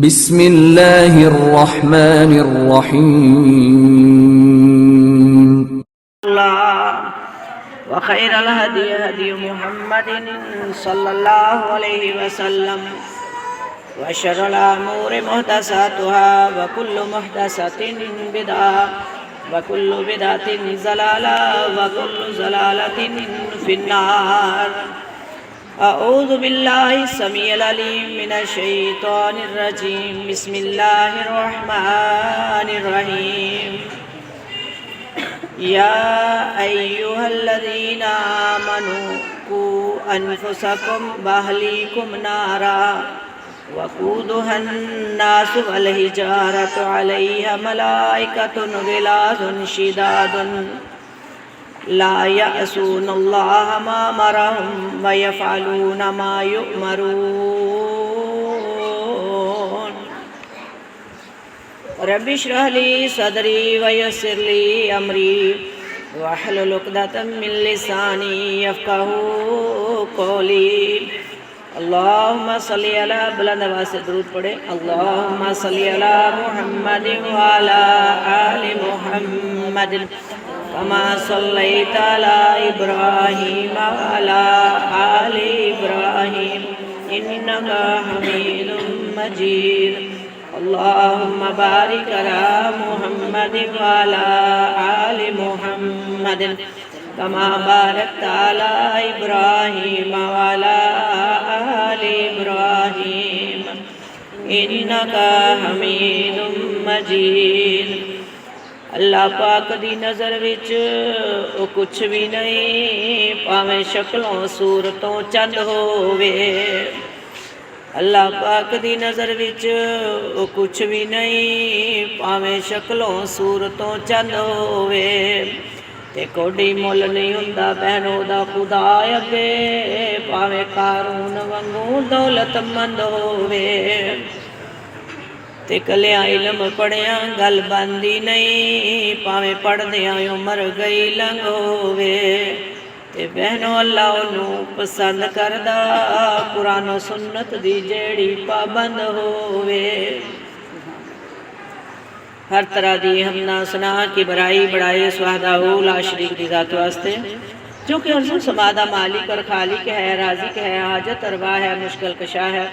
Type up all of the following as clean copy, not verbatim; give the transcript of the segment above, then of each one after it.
بسم اللہ الرحمن الرحیم وخير الهدي هدي محمد صلى الله عليه وسلم وشر الأمور محدثاتها وكل محدثة بدعة وكل بدعة ضلالة وكل ضلالة في النار. أعوذ بالله السميع العليم من الشيطان الرجيم. بسم الله الرحمن الرحيم. يا أيها الذين آمنوا قوا أنفسكم وأهليكم نارا وقودها الناس والحجارة عليها ملائكة غلاظ شداد لا يعصون الله ما أمرهم ويفعلون ما يؤمرون. رب اشرح لي صدري ويسر لي أمري واحلل عقدة من لساني يفقهوا قولي. اللهم صل على بلند آواز سے درود پڑھے. اللهم صل على محمد وعلى آل محمد كما صليت على إبراهيم وعلى آل إبراهيم إنك حميد مجيد. اللهم بارك على محمد وعلى آل محمد كما باركت على إبراهيم وعلى آل إبراهيم إنك حميد مجيد. اللہ پاک دی نظر وچ کچھ بھی نہیں پاویں شکلوں صورتوں چند ہووے. اللہ پاک دی نظر وچ کچھ بھی نہیں پاویں شکلوں صورتوں چند ہووے. تے کوئی مل نہیں ہوندا بہنوں دا خدا اگے پاویں قارون وانگوں دولت مند ہووے. تے کلیا علم پڑھیاں گل بندی نہیں پاویں پڑھدیاں عمر گئی لنگ ہووے. تے بہنوں اللہ انہوں پسند کردا قرآن و سنت دی جیڑی پابند ہووے. ہر طرح دی حمدہ ثنا کی برائی بڑائی سوہدہ لا شریک دی ذات واسطے جو کہ عرض و سمادہ مالک اور خالق ہے، رازق ہے، حاجت اروا ہے، مشکل کشا ہے.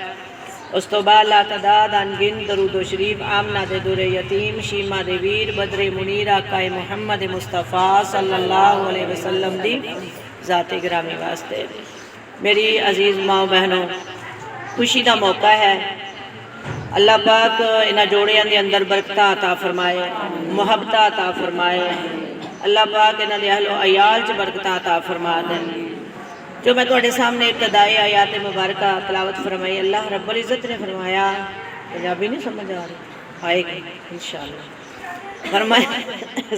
اس تو بعد لا تعداد انگن درود و شریف آمنہ دے دور یتیم شیمہ دے ویر بدر منیر آقا محمد مصطفیٰ صلی اللہ علیہ وسلم دی ذات گرامی واسطے. میری عزیز ماں بہنوں، خوشی دا موقع ہے. اللہ پاک انہاں جوڑیاں دے اندر برکتہ عطا فرمائے، محبتہ عطا فرمائے. اللہ پاک انہاں دے اہل و عیال چ برکتہ عطا فرما دے. جو میں تواڈے سامنے ابتدائی آیات مبارکہ تلاوت فرمائی، اللہ رب العزت نے فرمایا، پنجابی نہیں سمجھ آ رہی آئے گی انشاءاللہ. فرمایا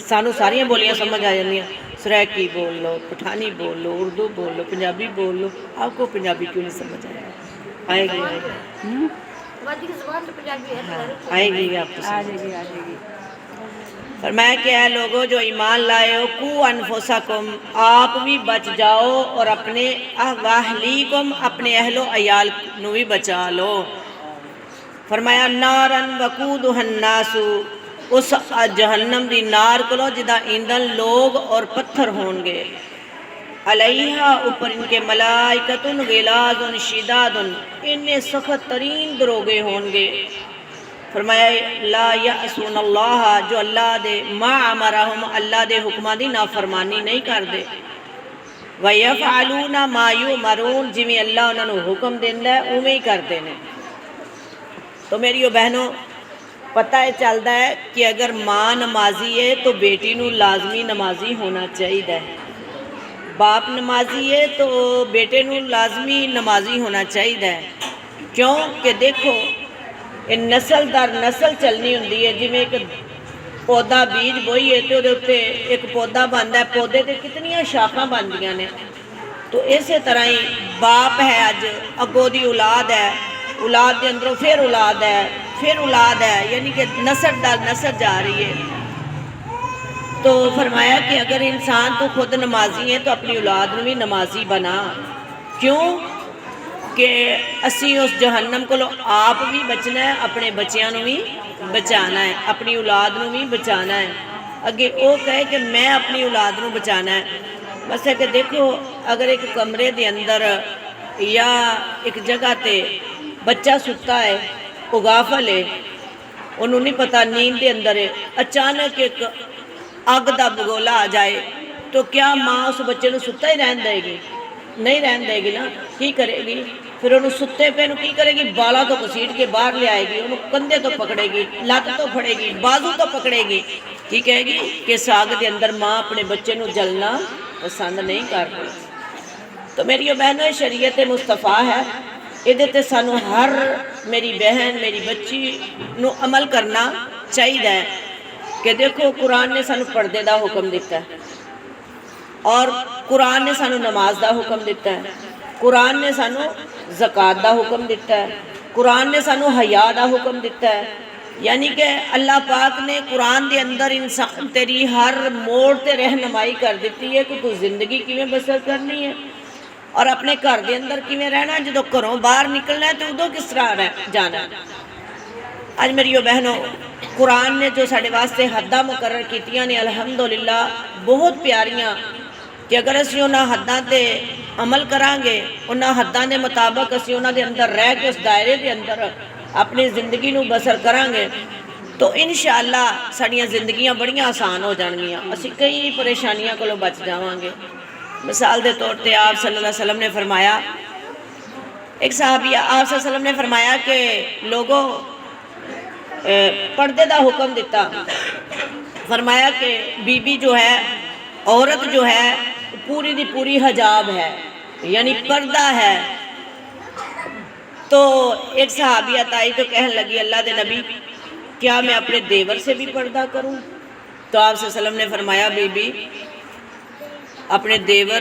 سانو ساریاں بولیاں سمجھ آ جاندیاں، سریکی بول لو، پٹھانی بول لو، اردو بول لو، پنجابی بول لو. آپ کو پنجابی کیوں نہیں سمجھ آیا؟ آئے گی آئے گی آپ کو فرمایا کہ اے لوگوں جو ایمان لائے ہو، کو انفسکم آپ بھی بچ جاؤ اور اپنے واہلیکم اپنے اہل و عیال نو بھی بچا لو. فرمایا نارن وقودھا الناس اس جہنم دی نار کلو جدا ایندھن لوگ اور پتھر ہون گے. علیہا اوپر ان کے ملائکۃ غلاظ شداد انہیں سخت ترین دروگے ہون گے. فرمایا لا یعصون اللہ جو اللہ دے ما امرہم اللہ دے حکمہ دی نافرمانی نہیں کر دے. ویفعلون ما یؤمرون جویں اللہ انہوں نے حکم دیندا ہے اوویں ہی کردے نے. تو میریو بہنوں پتہ ہے چلدا ہے کہ اگر ماں نمازی ہے تو بیٹی نو لازمی نمازی ہونا چاہیے. باپ نمازی ہے تو بیٹے نو لازمی نمازی ہونا چاہیے. کیوں کہ دیکھو نسل در نسل چلنی ہوندی ہے. جی میں ایک پودا بیج بوئی ہے تو دے ایک پودا بنتا ہے، پودے تے کتنیاں شاخاں بندیاں نے. تو اسی طرح ہی باپ ہے اج اگوں دی اولاد ہے، اولاد دے اندروں پھر اولاد ہے، پھر اولاد ہے، یعنی کہ نسل در نسل جا رہی ہے. تو فرمایا کہ اگر انسان تو خود نمازی ہے تو اپنی اولاد میں بھی نمازی بنا. کیوں کہ اسی اس جہنم کو آپ بھی بچنا ہے، اپنے بچیاں نو بھی بچانا ہے، اپنی اولاد نو بھی بچانا ہے۔ اگے وہ کہے کہ میں اپنی اولاد نو بچانا ہے۔ بس ہے کہ دیکھو اگر ایک کمرے دے اندر یا ایک جگہ تے بچہ ستا ہے، وہ غافل ہے، انہوں نہیں پتہ نیند دے اندر ہے، اچانک ایک اگ دا بگولا آ جائے تو کیا ماں اس بچے نو ستا ہی رہن دے گی؟ نہیں رہن دے گی نا، کی کرے گی؟ پھر انہوں ستے پہ کی کرے گی؟ بالا تو گھسیٹ کے باہر لے آئے گی، انہوں کندھے تو پکڑے گی، لت تو پھڑے گی، بازو تو پکڑے گی، کی کہے گی کہ ساگ دے اندر ماں اپنے بچے نو جلنا پسند نہیں کرتی۔ تو میری بہنوں شریعت مصطفیٰ ہے، یہ تے سانو ہر میری بہن میری بچی نو عمل کرنا چاہیے کہ دیکھو قرآن نے سانو پردے دا حکم دیتا ہے، اور قرآن نے سانو نماز دا حکم دیتا ہے، قرآن نے سانو زکوٰۃ دا حکم دیتا ہے، قرآن نے سانو حیا دا حکم دیتا ہے۔ یعنی کہ اللہ پاک نے قرآن دے اندر انسان تیری ہر موڑ تے رہنمائی کر دیتی ہے کہ تو زندگی کیویں بسر کرنی ہے، اور اپنے گھر دے اندر کیویں رہنا، جدو گھروں باہر نکلنا ہے تو ادو کس طرح جانا ہے۔ اج میری بہنوں قرآن نے جو سارے واسطے حداں مقرر کیتیاں نے الحمدللہ بہت پیاریاں، کہ اگر اسی انہاں حداں تے عمل کران گے، انہاں حداں دے مطابق اسی انہاں دے اندر رہ کے اس دائرے دے اندر اپنی زندگی نو بسر کران گے تو انشاءاللہ ساڈیاں زندگیاں بڑیاں آسان ہو جان گیاں، اسی کئی پریشانیاں کولوں بچ جاواں گے۔ مثال دے طور تے آپ صلی اللہ علیہ وسلم نے فرمایا، ایک صحابی آپ صلی اللہ علیہ وسلم نے فرمایا کہ لوگوں پردے دا حکم دیتا، فرمایا کہ بی بی جو ہے، عورت جو ہے پوری دی پوری حجاب ہے، یعنی پردہ ہے۔ تو ایک صحابیت آئی تو کہنے لگی اللہ دے نبی کیا میں اپنے دیور سے بھی پردہ کروں؟ تو آپ صلی اللہ علیہ وسلم نے فرمایا بی بی اپنے دیور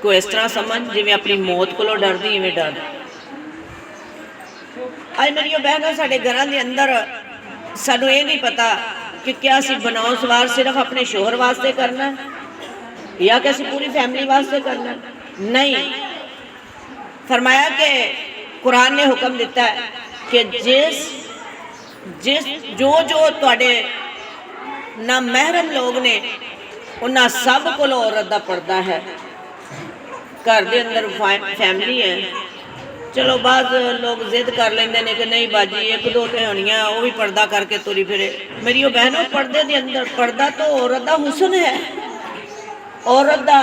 کو اس طرح سمجھ جی میں اپنی موت کو ڈر دی میں ڈر۔ آج میری بہنوں ساڑھے گھران دے اندر سانو یہ نہیں پتا کہ کیا اسی بناؤ سوار صرف اپنے شوہر واسطے کرنا ہے یا کہ اسی پوری فیملی واسطے کرنا ہے؟ نہیں، فرمایا کہ قرآن نے حکم دیتا ہے کہ جو تواڈے نہ محرم لوگ نے انہاں سب کو عورت دا پردہ ہے۔ گھر دے اندر فیملی ہے، چلو بعض لوگ ضد کر لیندے نے کہ نہیں باجی ایک دو تے ہونیاں وہ بھی پردہ کر کے توری پھرے۔ میری بہنوں پردے دے اندر پردہ تو عورت دا حسن ہے، عورت دا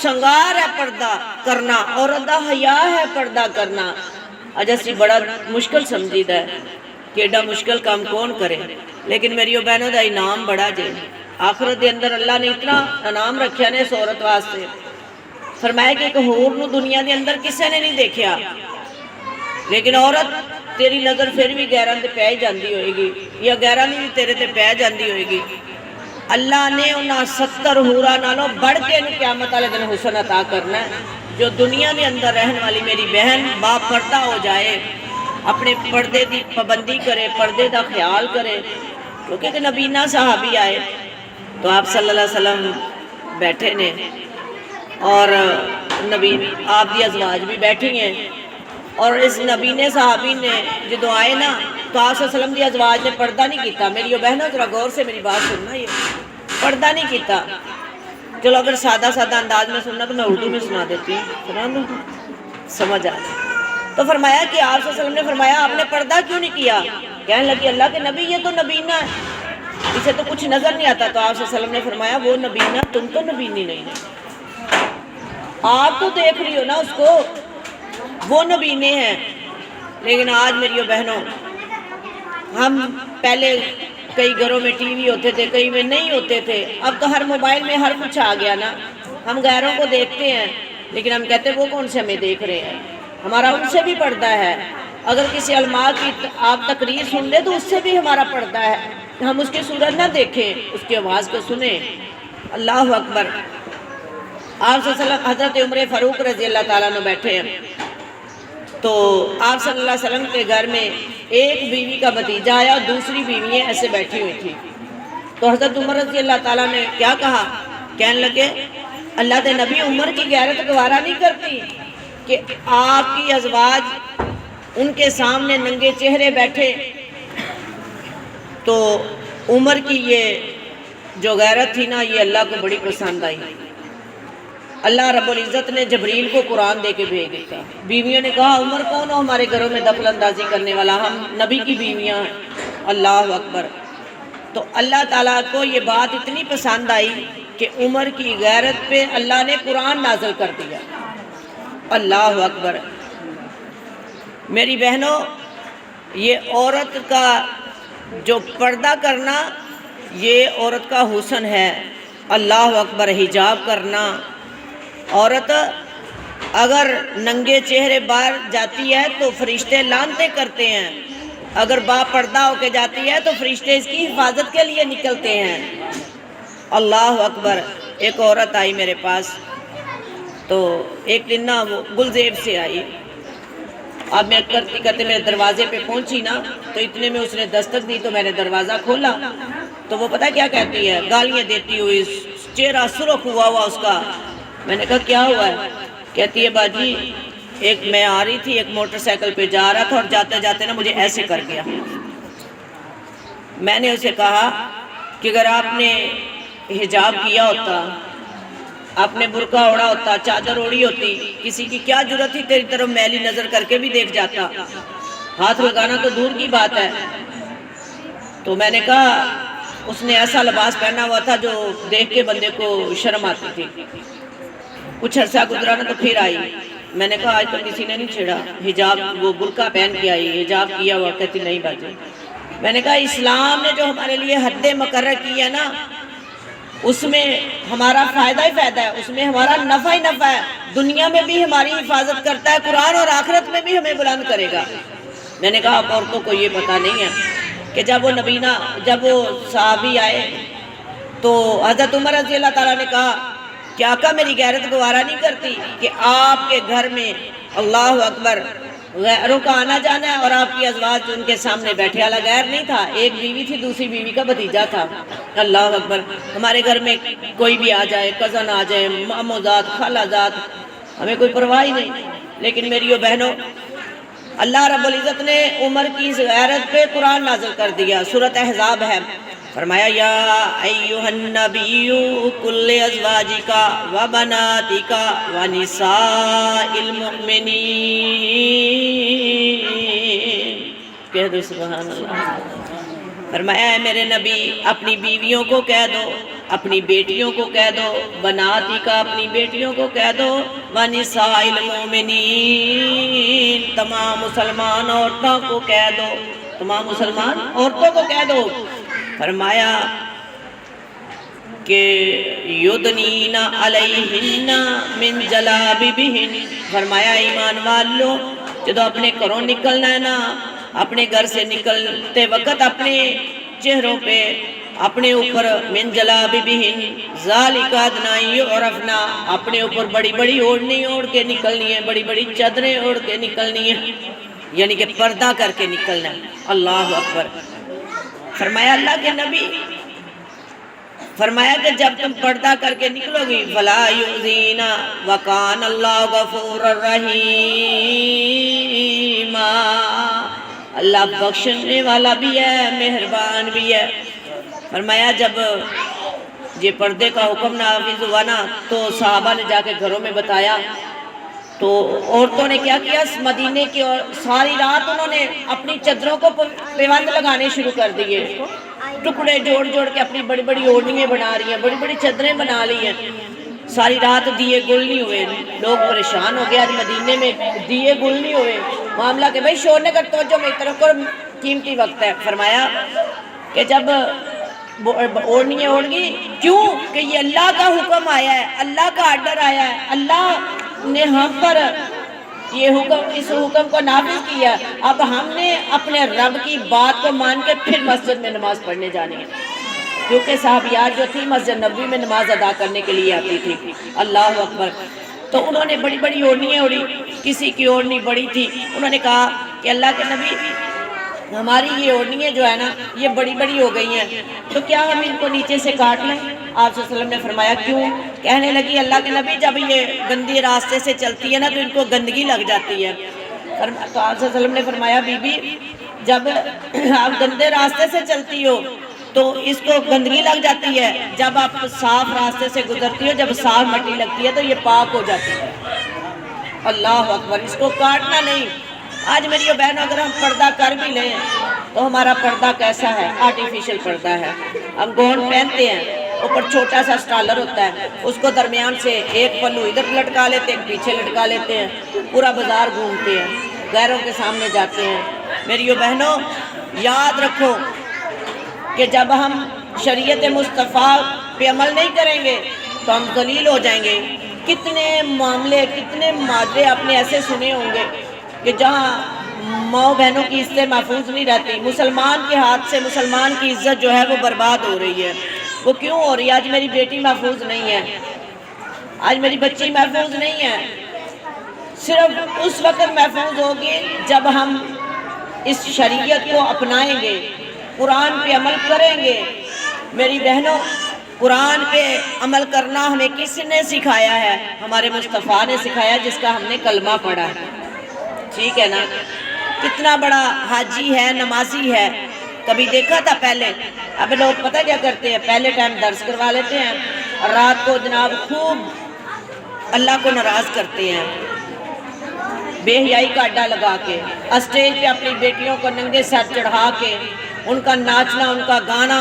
شنگار ہے پردہ کرنا، عورت دا حیا ہے پردہ کرنا۔ اج اسی بڑا مشکل سمجھیدا ہے کہ ایڈا مشکل کام کون کرے، لیکن میری بہنوں دا انعام بڑا جے۔ آخرت دے اندر اللہ نے اتنا انعام رکھیا نے اس عورت واسطے، فرمایا کہ ایک حور نو دنیا دے اندر کسے نے نہیں دیکھیا، لیکن عورت تیری نظر پھر بھی غیراں تے پہ جاندی ہوئے گی یا غیراں بھی تیرے تے پہ جاندی ہوئے گی۔ اللہ نے انہاں 70 حوراں نالوں بڑھ کے قیامت والے دن حسن عطا کرنا ہے۔ جو دنیا دے اندر رہن والی میری بہن با پردہ ہو جائے، اپنے پردے دی پابندی کرے، پردے دا خیال کرے، کیونکہ ایک نبینہ صحابی آئے تو آپ صلی اللہ علیہ وسلم بیٹھے نے اور نبی آپ دی ازواج بھی بیٹھی ہیں، اور اس نبینے صحابی نے جدو آئے نا تو آپ صلی اللہ علیہ وسلم دی ازواج نے پردہ نہیں کیتا۔ میری بہنوں ذرا غور سے میری بات سننا، یہ پردہ نہیں کیتا۔ چلو اگر سادہ انداز میں سننا تو میں اردو میں سنا دیتی ہوں، سنا دوں سمجھ آ جائے۔ تو فرمایا کہ آپ صلی اللہ علیہ وسلم نے فرمایا آپ نے پردہ کیوں نہیں کیا؟ کہنے لگی اللہ کے نبی یہ تو نبینہ ہے، اسے تو کچھ نظر نہیں آتا۔ تو آپ صلی اللہ علیہ وسلم نے فرمایا وہ نبینہ تم تو نبینی نہیں ہے، آپ تو دیکھ رہی ہو نا اس کو، وہ نبینے ہیں۔ لیکن آج میری بہنوں ہم پہلے کئی گھروں میں ٹی وی ہوتے تھے، کئی میں نہیں ہوتے تھے، اب تو ہر موبائل میں ہر کچھ آ گیا نا۔ ہم غیروں کو دیکھتے ہیں لیکن ہم کہتے ہیں وہ کون سے ہمیں دیکھ رہے ہیں، ہمارا ان سے بھی پردہ ہے۔ اگر کسی علماء کی آپ تقریر سن لیں تو اس سے بھی ہمارا پردہ ہے، ہم اس کی صورت نہ دیکھیں، اس کی آواز کو سنیں۔ اللہ اکبر۔ آپ صلی اللہ علیہ وسلم حضرت عمر فاروق رضی اللہ تعالیٰ عنہ بیٹھے ہیں تو آپ صلی اللہ علیہ وسلم کے گھر میں ایک بیوی کا بھتیجا آیا اور دوسری بیویاں ایسے بیٹھی ہوئی تھی۔ تو حضرت عمر رضی اللہ تعالیٰ نے کیا کہا؟ کہنے لگے اللہ دے نبی عمر کی غیرت گوارا نہیں کرتی، کہ آپ کی ازواج ان کے سامنے ننگے چہرے بیٹھے، تو عمر کی یہ جو غیرت تھی نا، یہ اللہ کو بڑی پسند آئی۔ اللہ رب العزت نے جبریل کو قرآن دے کے بھیج دیتا۔ بیویوں نے کہا عمر کون ہو ہمارے گھروں میں دخل اندازی کرنے والا، ہم نبی کی بیویاں ہیں۔ اللہ اکبر۔ تو اللہ تعالیٰ کو یہ بات اتنی پسند آئی کہ عمر کی غیرت پہ اللہ نے قرآن نازل کر دیا۔ اللہ اکبر۔ میری بہنوں، یہ عورت کا جو پردہ کرنا، یہ عورت کا حسن ہے۔ اللہ اکبر۔ حجاب کرنا، عورت اگر ننگے چہرے باہر جاتی ہے تو فرشتے لعنتیں کرتے ہیں، اگر با پردہ ہو کے جاتی ہے تو فرشتے اس کی حفاظت کے لیے نکلتے ہیں۔ اللہ اکبر۔ ایک عورت آئی میرے پاس، تو ایک دن نا وہ گلزیب سے آئی۔ اب میں کرتے کرتے میرے دروازے پہ پہنچی نا، تو اتنے میں اس نے دستک دی، تو میں نے دروازہ کھولا تو وہ پتہ کیا کہتی ہے، گالیاں دیتی ہوئی، چہرہ سرخ ہوا اس کا۔ میں نے کہا کیا ہوا ہے؟ کہتی ہے باجی ایک میں آ رہی تھی، ایک موٹر سائیکل پہ جا رہا تھا اور جاتے جاتے نا مجھے ایسے کر گیا۔ میں نے اسے کہا کہ اگر آپ نے حجاب کیا ہوتا، آپ نے برقع اوڑا ہوتا، چادر اوڑی ہوتی، کسی کی کیا جرت تھی تیری طرف میلی نظر کر کے بھی دیکھ جاتا، ہاتھ لگانا تو دور کی بات ہے۔ تو میں نے کہا اس نے ایسا لباس پہنا ہوا تھا جو دیکھ کے بندے کو شرم آتی تھی۔ کچھ عرصہ گزرا نا تو پھر آئی۔ میں نے کہا آج تو کسی نے نہیں چھیڑا، حجاب وہ برقع پہن کے آئی، حجاب کیا ہوا۔ کہتی نہیں باجی۔ میں نے کہا اسلام نے جو ہمارے لیے حد مقرر کی ہے نا، اس میں ہمارا فائدہ ہی فائدہ ہے، اس میں ہمارا نفع ہی نفع ہے، دنیا میں بھی ہماری حفاظت کرتا ہے قرآن، اور آخرت میں بھی ہمیں بلند کرے گا۔ میں نے کہا عورتوں کو یہ پتہ نہیں ہے کہ جب وہ صحابی آئے تو حضرت عمر رضی اللہ تعالیٰ نے کہا کہ آقا میری غیرت گوارا نہیں کرتی کہ آپ کے گھر میں اللہ اکبر غیروں کا آنا جانا ہے اور آپ کی ازواج ان کے سامنے بیٹھے، والا غیر نہیں تھا، ایک بیوی تھی، دوسری بیوی کا بھتیجا تھا۔ اللہ اکبر۔ ہمارے گھر میں کوئی بھی آ جائے، کزن آ جائے، مامو ذات، خالہ ذات، ہمیں کوئی پرواہ ہی نہیں۔ لیکن میریو بہنوں، اللہ رب العزت نے عمر کی غیرت پہ قرآن نازل کر دیا۔ سورۃ احزاب ہے، فرمایا یا ایھا النبی قل لازواجک وبناتک ونساء المؤمنین، کہہ دو سبحان اللہ۔ فرمایا ہے میرے نبی اپنی بیویوں کو کہہ دو، اپنی بیٹیوں کو کہہ دو، بناتک اپنی بیٹیوں کو کہہ دو، ونساء المؤمنین تمام مسلمان عورتوں کو کہہ دو، تمام مسلمان عورتوں کو کہہ دو۔ فرمایا کہ یدنین علیہن من جلابیبہن، فرمایا ایمان والو جدو اپنے گھروں نکلنا ہے نا، اپنے گھر سے نکلتے وقت اپنے چہروں پہ، اپنے اوپر من جلابیبہن ذالک ادنی یعرفنا، اپنے اوپر بڑی بڑی اوڑھنی اوڑھ کے نکلنی ہے، بڑی بڑی چادریں اوڑھ کے نکلنی ہے، یعنی کہ پردہ کر کے نکلنا ہے۔ اللہ اکبر۔ فرمایا اللہ کے نبی، فرمایا کہ جب تم پردہ کر کے نکلو گی فلا یؤذین وکان اللہ غفور الرحیم، اللہ بخشنے والا بھی ہے، مہربان بھی ہے۔ فرمایا جب یہ پردے کا حکم نافذ ہوا نا تو صحابہ نے جا کے گھروں میں بتایا، تو عورتوں نے کیا کیا، مدینے کی اور ساری رات انہوں نے اپنی چادروں کو پیوند لگانے شروع کر دیے، ٹکڑے جوڑ جوڑ کے اپنی بڑی بڑی اوڑھنیاں بنا رہی ہیں، بڑی بڑی چادریں بنا لی ہیں۔ ساری رات دیے گل نہیں ہوئے، لوگ پریشان ہو گئے، آج مدینے میں دیے گل نہیں ہوئے، معاملہ کہ بھائی شور نے کر توجہ میری طرف کر، قیمتی وقت ہے۔ فرمایا کہ جب اوڑھنیاں اوڑھ گئی، کیوں کہ یہ اللہ کا حکم آیا ہے، اللہ کا آرڈر آیا ہے، اللہ نے ہم پر یہ حکم، اس حکم کو نافذ کیا۔ اب ہم نے اپنے رب کی بات کو مان کے پھر مسجد میں نماز پڑھنے جانی ہے، کیونکہ صحابیات جو تھی مسجد نبوی میں نماز ادا کرنے کے لیے آتی تھی۔ اللہ اکبر۔ تو انہوں نے بڑی بڑی اوڑھنیاں اوڑھی، کسی کی اوڑھنی بڑی تھی، انہوں نے کہا کہ اللہ کے نبی ہماری یہ اوڑھنیاں جو ہے نا یہ بڑی بڑی ہو گئی ہیں، تو کیا ہم ان کو نیچے سے کاٹ لیں؟ آپ صلی اللہ علیہ وسلم نے فرمایا کیوں کہنے لگی اللہ کے نبی جب یہ گندی راستے سے چلتی ہے نا تو ان کو گندگی لگ جاتی ہے۔ تو آپ صلی اللہ علیہ وسلم نے فرمایا بی بی جب آپ گندے راستے سے چلتی ہو تو اس کو گندگی لگ جاتی ہے، جب آپ صاف راستے سے گزرتی ہو جب صاف مٹی لگتی ہے تو یہ پاک ہو جاتی ہے۔ اللہ اکبر، اس کو کاٹنا نہیں۔ آج میری بہنوں اگر ہم پردہ کر بھی لیں تو ہمارا پردہ کیسا ہے؟ آرٹیفیشل پردہ ہے۔ ہم گون پہنتے ہیں، اوپر چھوٹا سا سٹالر ہوتا ہے، اس کو درمیان سے ایک پلو ادھر لٹکا لیتے ہیں، پیچھے لٹکا لیتے ہیں، پورا بازار گھومتے ہیں، غیروں کے سامنے جاتے ہیں۔ میری بہنوں یاد رکھو کہ جب ہم شریعت مصطفیٰ پہ عمل نہیں کریں گے تو ہم ذلیل ہو جائیں گے۔ کتنے معاملے، کتنے ماجرے آپ نے ایسے سنے ہوں گے کہ جہاں ماؤں بہنوں کی عزت محفوظ نہیں رہتی، مسلمان کے ہاتھ سے مسلمان کی عزت جو ہے وہ برباد ہو رہی ہے۔ وہ کیوں ہو رہی ہے؟ آج میری بیٹی محفوظ نہیں ہے، آج میری بچی محفوظ نہیں ہے۔ صرف اس وقت محفوظ ہوگی جب ہم اس شریعت کو اپنائیں گے، قرآن پہ عمل کریں گے۔ میری بہنوں قرآن پہ عمل کرنا ہمیں کس نے سکھایا ہے؟ ہمارے مصطفیٰ نے سکھایا، جس کا ہم نے کلمہ پڑھا ہے، ٹھیک ہے نا؟ کتنا بڑا حاجی ہے، نمازی ہے۔ کبھی دیکھا تھا پہلے؟ اب لوگ پتہ کیا کرتے ہیں؟ پہلے ٹائم درس کروا لیتے ہیں اور رات کو جناب خوب اللہ کو ناراض کرتے ہیں، بے حیائی کا اڈا لگا کے، اسٹیج پہ اپنی بیٹیوں کو ننگے سر چڑھا کے ان کا ناچنا، ان کا گانا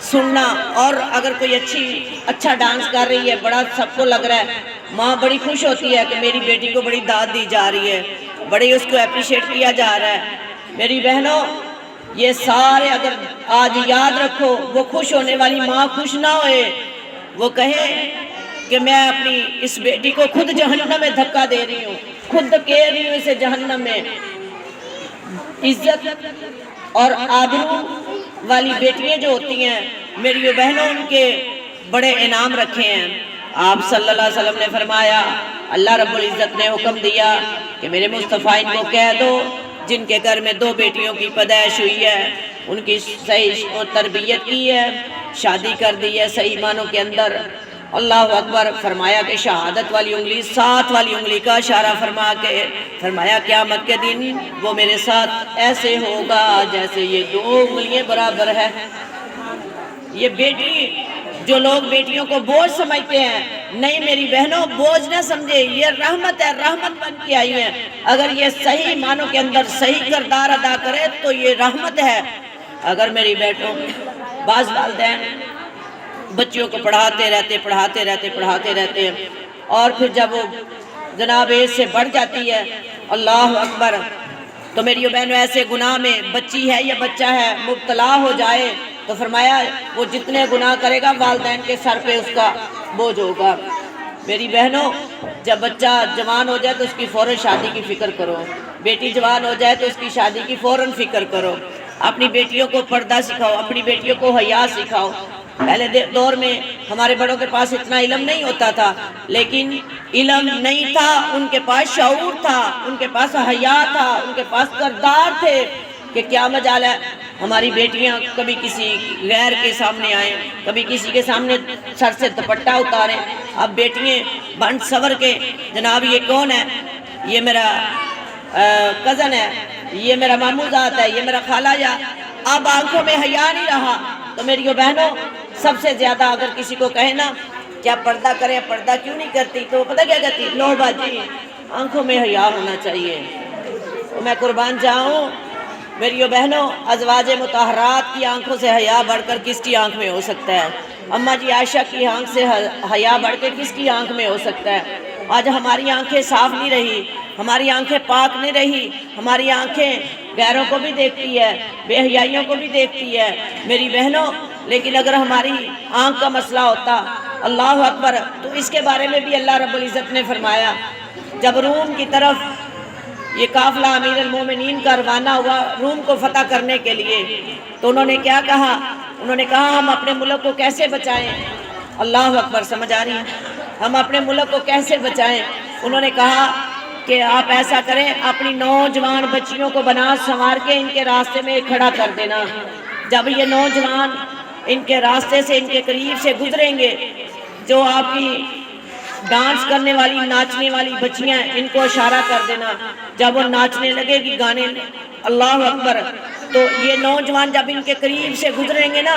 سننا، اور اگر کوئی اچھا ڈانس کر رہی ہے، بڑا سب کو لگ رہا ہے، ماں بڑی خوش ہوتی ہے کہ میری بیٹی کو بڑی داد دی جا رہی ہے، بڑی اس کو اپریشیٹ کیا جا رہا ہے۔ میری بہنوں یہ سارے اگر آج یاد رکھو، وہ خوش ہونے والی ماں خوش نہ ہوئے، وہ کہے کہ میں اپنی اس بیٹی کو خود جہنم میں دھکا دے رہی ہوں، خود دھکیل رہی ہوں اسے جہنم میں۔ عزت اور آبرو والی بیٹیاں جو ہوتی ہیں میری بہنوں، ان کے بڑے انعام رکھے ہیں۔ آپ صلی اللہ علیہ وسلم نے فرمایا، اللہ رب العزت نے حکم دیا کہ میرے مصطفیٰ ان کو کہہ دو جن کے گھر میں 2 بیٹیوں کی پیدائش ہوئی ہے، ان کی صحیح تربیت کی ہے، شادی کر دی ہے صحیح معنوں کے اندر۔ اللہ اکبر، فرمایا کہ شہادت والی انگلی، 7 والی انگلی کا اشارہ فرما کے فرمایا قیامت کے دن وہ میرے ساتھ ایسے ہوگا جیسے یہ 2 انگلیاں برابر ہے۔ یہ بیٹی، جو لوگ بیٹیوں کو بوجھ سمجھتے ہیں، نہیں میری بہنوں بوجھ نہ سمجھے، یہ رحمت ہے، رحمت بن کے آئی ہیں۔ اگر یہ صحیح معنوں کے اندر صحیح کردار ادا کرے تو یہ رحمت ہے۔ اگر میری بیٹوں، بعض والدین بچیوں کو پڑھاتے رہتے ہیں اور پھر جب وہ جناب ایج سے بڑھ جاتی ہے، اللہ اکبر، تو میری بہنوں ایسے گناہ میں بچی ہے یا بچہ ہے مبتلا ہو جائے تو فرمایا وہ جتنے گناہ کرے گا والدین کے سر پہ اس کا بوجھ ہوگا۔ میری بہنوں جب بچہ جوان ہو جائے تو اس کی فوراً شادی کی فکر کرو، بیٹی جوان ہو جائے تو اس کی شادی کی فوراً فکر کرو۔ اپنی بیٹیوں کو پردہ سکھاؤ، اپنی بیٹیوں کو حیا سکھاؤ۔ پہلے دور میں ہمارے بڑوں کے پاس اتنا علم نہیں ہوتا تھا، لیکن علم نہیں تھا، ان کے پاس شعور تھا، ان کے پاس حیا تھا، ان کے پاس کردار تھے کہ کیا مجال ہے ہماری بیٹیاں کبھی کسی غیر کے سامنے آئیں، کبھی کسی کے سامنے سر سے دوپٹہ اتاریں۔ اب بیٹیاں بنٹ سور کے جناب یہ کون ہے؟ یہ میرا کزن ہے، یہ میرا ماموں ذات ہے، یہ میرا خالہ جا۔ اب آنکھوں میں حیا نہیں رہا۔ تو میری بہنوں سب سے زیادہ اگر کسی کو کہے نا کیا پردہ کریں، پردہ کیوں نہیں کرتی، تو پتہ کیا کہتی؟ لو باجی آنکھوں میں حیا ہونا چاہیے۔ تو میں قربان جاؤں میری بہنوں، ازواج مطہرات کی آنکھوں سے حیا بڑھ کر کس کی آنکھ میں ہو سکتا ہے؟ اماں جی عائشہ کی آنکھ سے حیا بڑھ کے کس کی آنکھ میں ہو سکتا ہے؟ آج ہماری آنکھیں صاف نہیں رہی، ہماری آنکھیں پاک نہیں رہی، ہماری آنکھیں غیروں کو بھی دیکھتی ہے، بے حیائیوں کو بھی دیکھتی ہے میری بہنوں۔ لیکن اگر ہماری آنکھ کا مسئلہ ہوتا، اللہ اکبر، تو اس کے بارے میں بھی اللہ رب العزت نے فرمایا، جب روم کی طرف یہ قافلہ امیر المومنین کا روانہ ہوا روم کو فتح کرنے کے لیے، تو انہوں نے کیا کہا؟ انہوں نے کہا ہم اپنے ملک کو کیسے بچائیں؟ اللہ اکبر، سمجھ آ رہی ہے؟ ہم اپنے ملک کو کیسے بچائیں؟ انہوں نے کہا کہ آپ ایسا کریں، اپنی نوجوان بچیوں کو بنا سنوار کے ان کے راستے میں کھڑا کر دینا۔ جب یہ نوجوان ان کے راستے سے، ان کے قریب سے گزریں گے، جو آپ کی ڈانس کرنے والی ناچنے والی بچیاں ہیں ان کو اشارہ کر دینا، جب وہ ناچنے لگے گی گانے، اللہ اکبر، تو یہ نوجوان جب ان کے قریب سے گزریں گے نا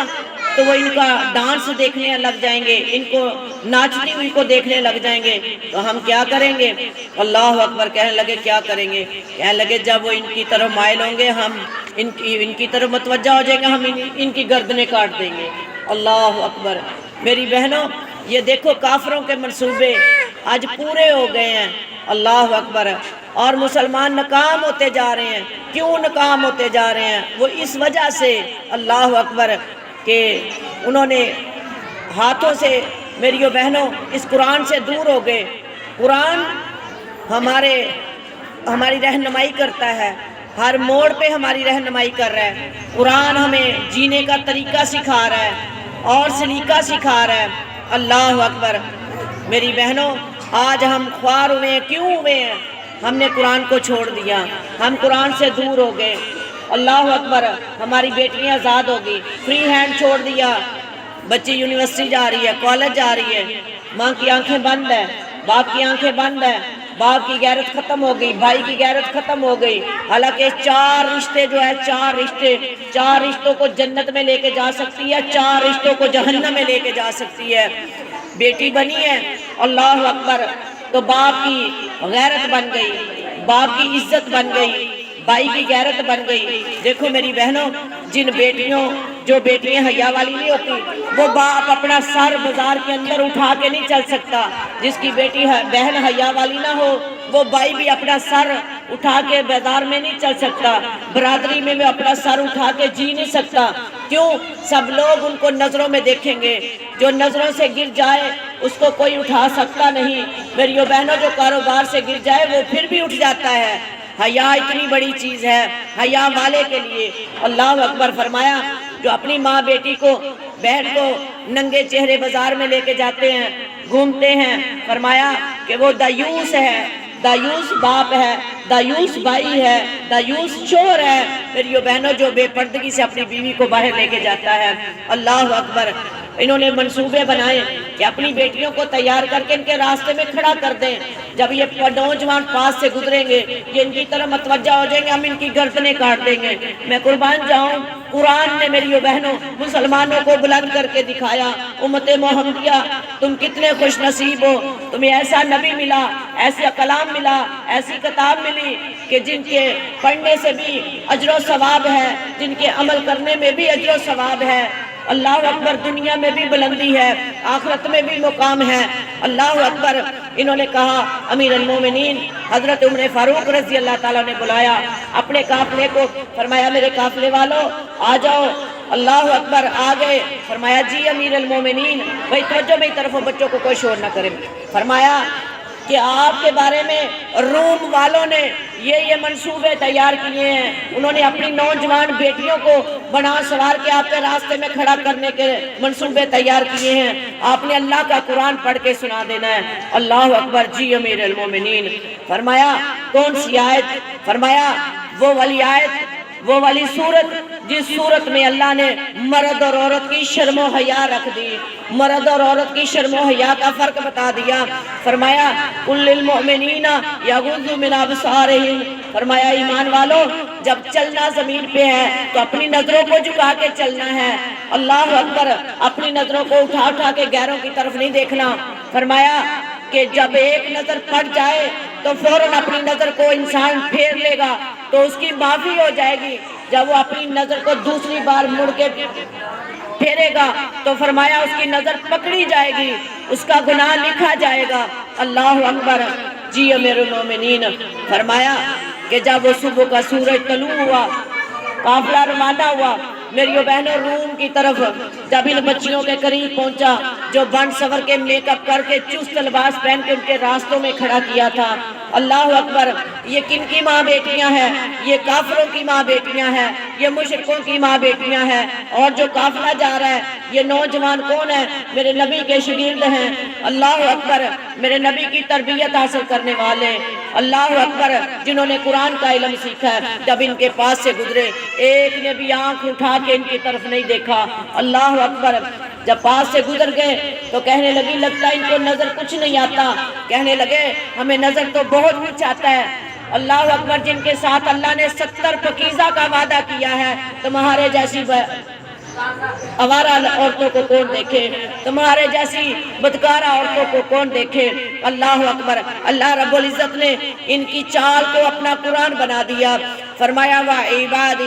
تو وہ ان کا ڈانس دیکھنے لگ جائیں گے، ان کو ناچتی ہوئی کو دیکھنے لگ جائیں گے، تو ہم کیا کریں گے؟ اللہ اکبر کہنے لگے کیا کریں گے؟ کہنے لگے جب وہ ان کی طرف مائل ہوں گے ہم ان کی طرف متوجہ ہو جائیں گے، ہم ان کی گردنیں کاٹ دیں گے۔ اللہ اکبر۔ میری بہنوں یہ دیکھو کافروں کے منصوبے آج پورے ہو گئے ہیں، اللہ اکبر، اور مسلمان ناکام ہوتے جا رہے ہیں۔ کیوں ناکام ہوتے جا رہے ہیں؟ وہ اس وجہ سے، اللہ اکبر، کہ انہوں نے ہاتھوں سے، میریو بہنوں، اس قرآن سے دور ہو گئے۔ قرآن ہماری رہنمائی کرتا ہے، ہر موڑ پہ ہماری رہنمائی کر رہا ہے۔ قرآن ہمیں جینے کا طریقہ سکھا رہا ہے اور سلیقہ سکھا رہا ہے، اللہ اکبر۔ میری بہنوں آج ہم خوار ہوئے ہیں، کیوں ہوئے ہیں؟ ہم نے قرآن کو چھوڑ دیا، ہم قرآن سے دور ہو گئے، اللہ اکبر۔ ہماری بیٹیاں آزاد ہو گئی، فری ہینڈ چھوڑ دیا، بچی یونیورسٹی جا رہی ہے، کالج جا رہی ہے، ماں کی آنکھیں بند ہے، باپ کی آنکھیں بند ہے، باپ کی غیرت ختم ہو گئی، بھائی کی غیرت ختم ہو گئی۔ حالانکہ چار رشتے جو ہے، چار رشتوں کو جنت میں لے کے جا سکتی ہے، چار رشتوں کو جہنم میں لے کے جا سکتی ہے۔ بیٹی بنی ہے، اللہ اکبر، تو باپ کی غیرت بن گئی، باپ کی عزت بن گئی، بھائی کی غیرت بن گئی۔ دیکھو میری بہنوں، جو بیٹیاں حیا والی نہیں ہوتی، وہ باپ اپنا سر بازار کے اندر اٹھا کے نہیں چل سکتا۔ جس کی بہن حیا والی نہ ہو، وہ بھائی بھی اپنا سر اٹھا کے بازار میں نہیں چل سکتا، برادری میں بھی اپنا سر اٹھا کے جی نہیں سکتا۔ کیوں؟ سب لوگ ان کو نظروں میں دیکھیں گے، جو نظروں سے گر جائے اس کو کوئی اٹھا سکتا نہیں۔ میریو بہنوں، جو کاروبار سے گر جائے وہ پھر بھی اٹھ جاتا ہے۔ حیا اتنی بڑی چیز ہے حیا والے کے لیے، اللہ اکبر۔ فرمایا جو اپنی ماں بیٹی کو، بہن کو ننگے چہرے بازار میں لے کے جاتے ہیں، گھومتے ہیں، فرمایا کہ وہ دیوس ہے، دیوس باپ ہے، دیوس بھائی ہے، دیوس شوہر ہے۔ میریو بہنوں، جو بے پردگی سے اپنی بیوی کو باہر لے کے جاتا ہے، اللہ اکبر۔ انہوں نے منصوبے بنائے کہ اپنی بیٹیوں کو تیار کر کے ان کے راستے میں کھڑا کر دیں، جب یہ نوجوان پاس سے گزریں گے یہ ان کی طرف متوجہ ہو جائیں گے، ہم ان کی گردنیں کاٹ دیں گے۔ میں قربان جاؤں، قرآن نے میریو بہنوں مسلمانوں کو بلند کر کے دکھایا۔ امت محمدیہ تم کتنے خوش نصیب ہو، تمہیں ایسا نبی ملا، ایسا کلام ملا، ایسی کتاب ملی کہ جن کے پڑھنے سے بھی اجر و ثواب ہے، جن کے عمل کرنے میں بھی اجر و ثواب ہے، اللہ اکبر۔ دنیا میں بھی بلندی ہے، آخرت میں بھی مقام ہے، اللہ اکبر۔ انہوں نے کہا، امیر المومنین حضرت عمر فاروق رضی اللہ تعالیٰ نے بلایا اپنے قافلے کو، فرمایا میرے قافلے والوں آ جاؤ، اللہ اکبر۔ آ گئے، فرمایا جی امیر المومنین، بھائی توجہ میری طرف، بچوں کو کوئی شور نہ کرے۔ فرمایا کہ آپ کے بارے میں روم والوں نے یہ منصوبے تیار کیے ہیں، انہوں نے اپنی نوجوان بیٹیوں کو بنا سوار کے آپ کے راستے میں کھڑا کرنے کے منصوبے تیار کیے ہیں، آپ نے اللہ کا قرآن پڑھ کے سنا دینا ہے، اللہ اکبر۔ جی امیر المومنین۔ فرمایا کون سی آیت؟ فرمایا وہ والی آیت، وہ والی صورت جس صورت میں اللہ نے مرد اور عورت کی شرم و حیا رکھ دی، مرد اور عورت کی شرم و حیا کا فرق بتا دیا۔ فرمایا قل للمؤمنین یغضوا من ابصارہم، فرمایا ایمان والو جب چلنا زمین پہ ہے تو اپنی نظروں کو جھکا کے چلنا ہے، اللہ اکبر۔ اپنی نظروں کو اٹھا اٹھا کے غیروں کی طرف نہیں دیکھنا۔ فرمایا کہ جب ایک نظر پڑ جائے تو فوراً اپنی نظر کو انسان پھیر لے گا تو اس کی معافی ہو جائے گی، جب وہ اپنی نظر کو دوسری بار مڑ کے پھیرے گا تو فرمایا اس کی نظر پکڑی جائے گی، اس کا گناہ لکھا جائے گا، اللہ اکبر۔ جی امیر المومنین۔ فرمایا کہ جب وہ صبح کا سورج طلوع ہوا، قافلہ روانہ ہوا میریو بہنوں روم کی طرف، جب ان بچیوں کے قریب پہنچا جو بن سور کے میک اپ کر کے چست لباس پہن کے ان کے راستوں میں کھڑا کیا تھا، اللہ اکبر۔ یہ کن کی ماں بیٹیاں ہیں؟ یہ کافروں کی ماں بیٹیاں ہیں، یہ مشرکوں کی ماں بیٹیاں ہیں۔ اور جو قافلہ جا رہا ہے یہ نوجوان کون ہے؟ میرے نبی کے شاگرد ہیں، اللہ اکبر، میرے نبی کی تربیت حاصل کرنے والے، اللہ اکبر، جنہوں نے قرآن کا علم سیکھا ہے۔ جب ان کے پاس سے گزرے ایک نے بھی آنکھ اٹھا اٹھا کے ان کی طرف نہیں دیکھا۔ اللہ اکبر، جب پاس سے گزر گئے تو کہنے لگی لگتا ہے ان کو نظر کچھ نہیں آتا، کہنے لگے ہمیں نظر تو بہت کچھ آتا ہے۔ اللہ اکبر، جن کے ساتھ اللہ نے 70 پاکیزہ کا وعدہ کیا ہے، تمہارے جیسی آوارہ عورتوں کو کون دیکھے، تمہارے جیسی بدکارہ عورتوں کو کون دیکھے۔ اللہ اکبر، اللہ رب العزت نے ان کی چال کو اپنا قرآن بنا دیا۔ فرمایا وَعِبَادِ،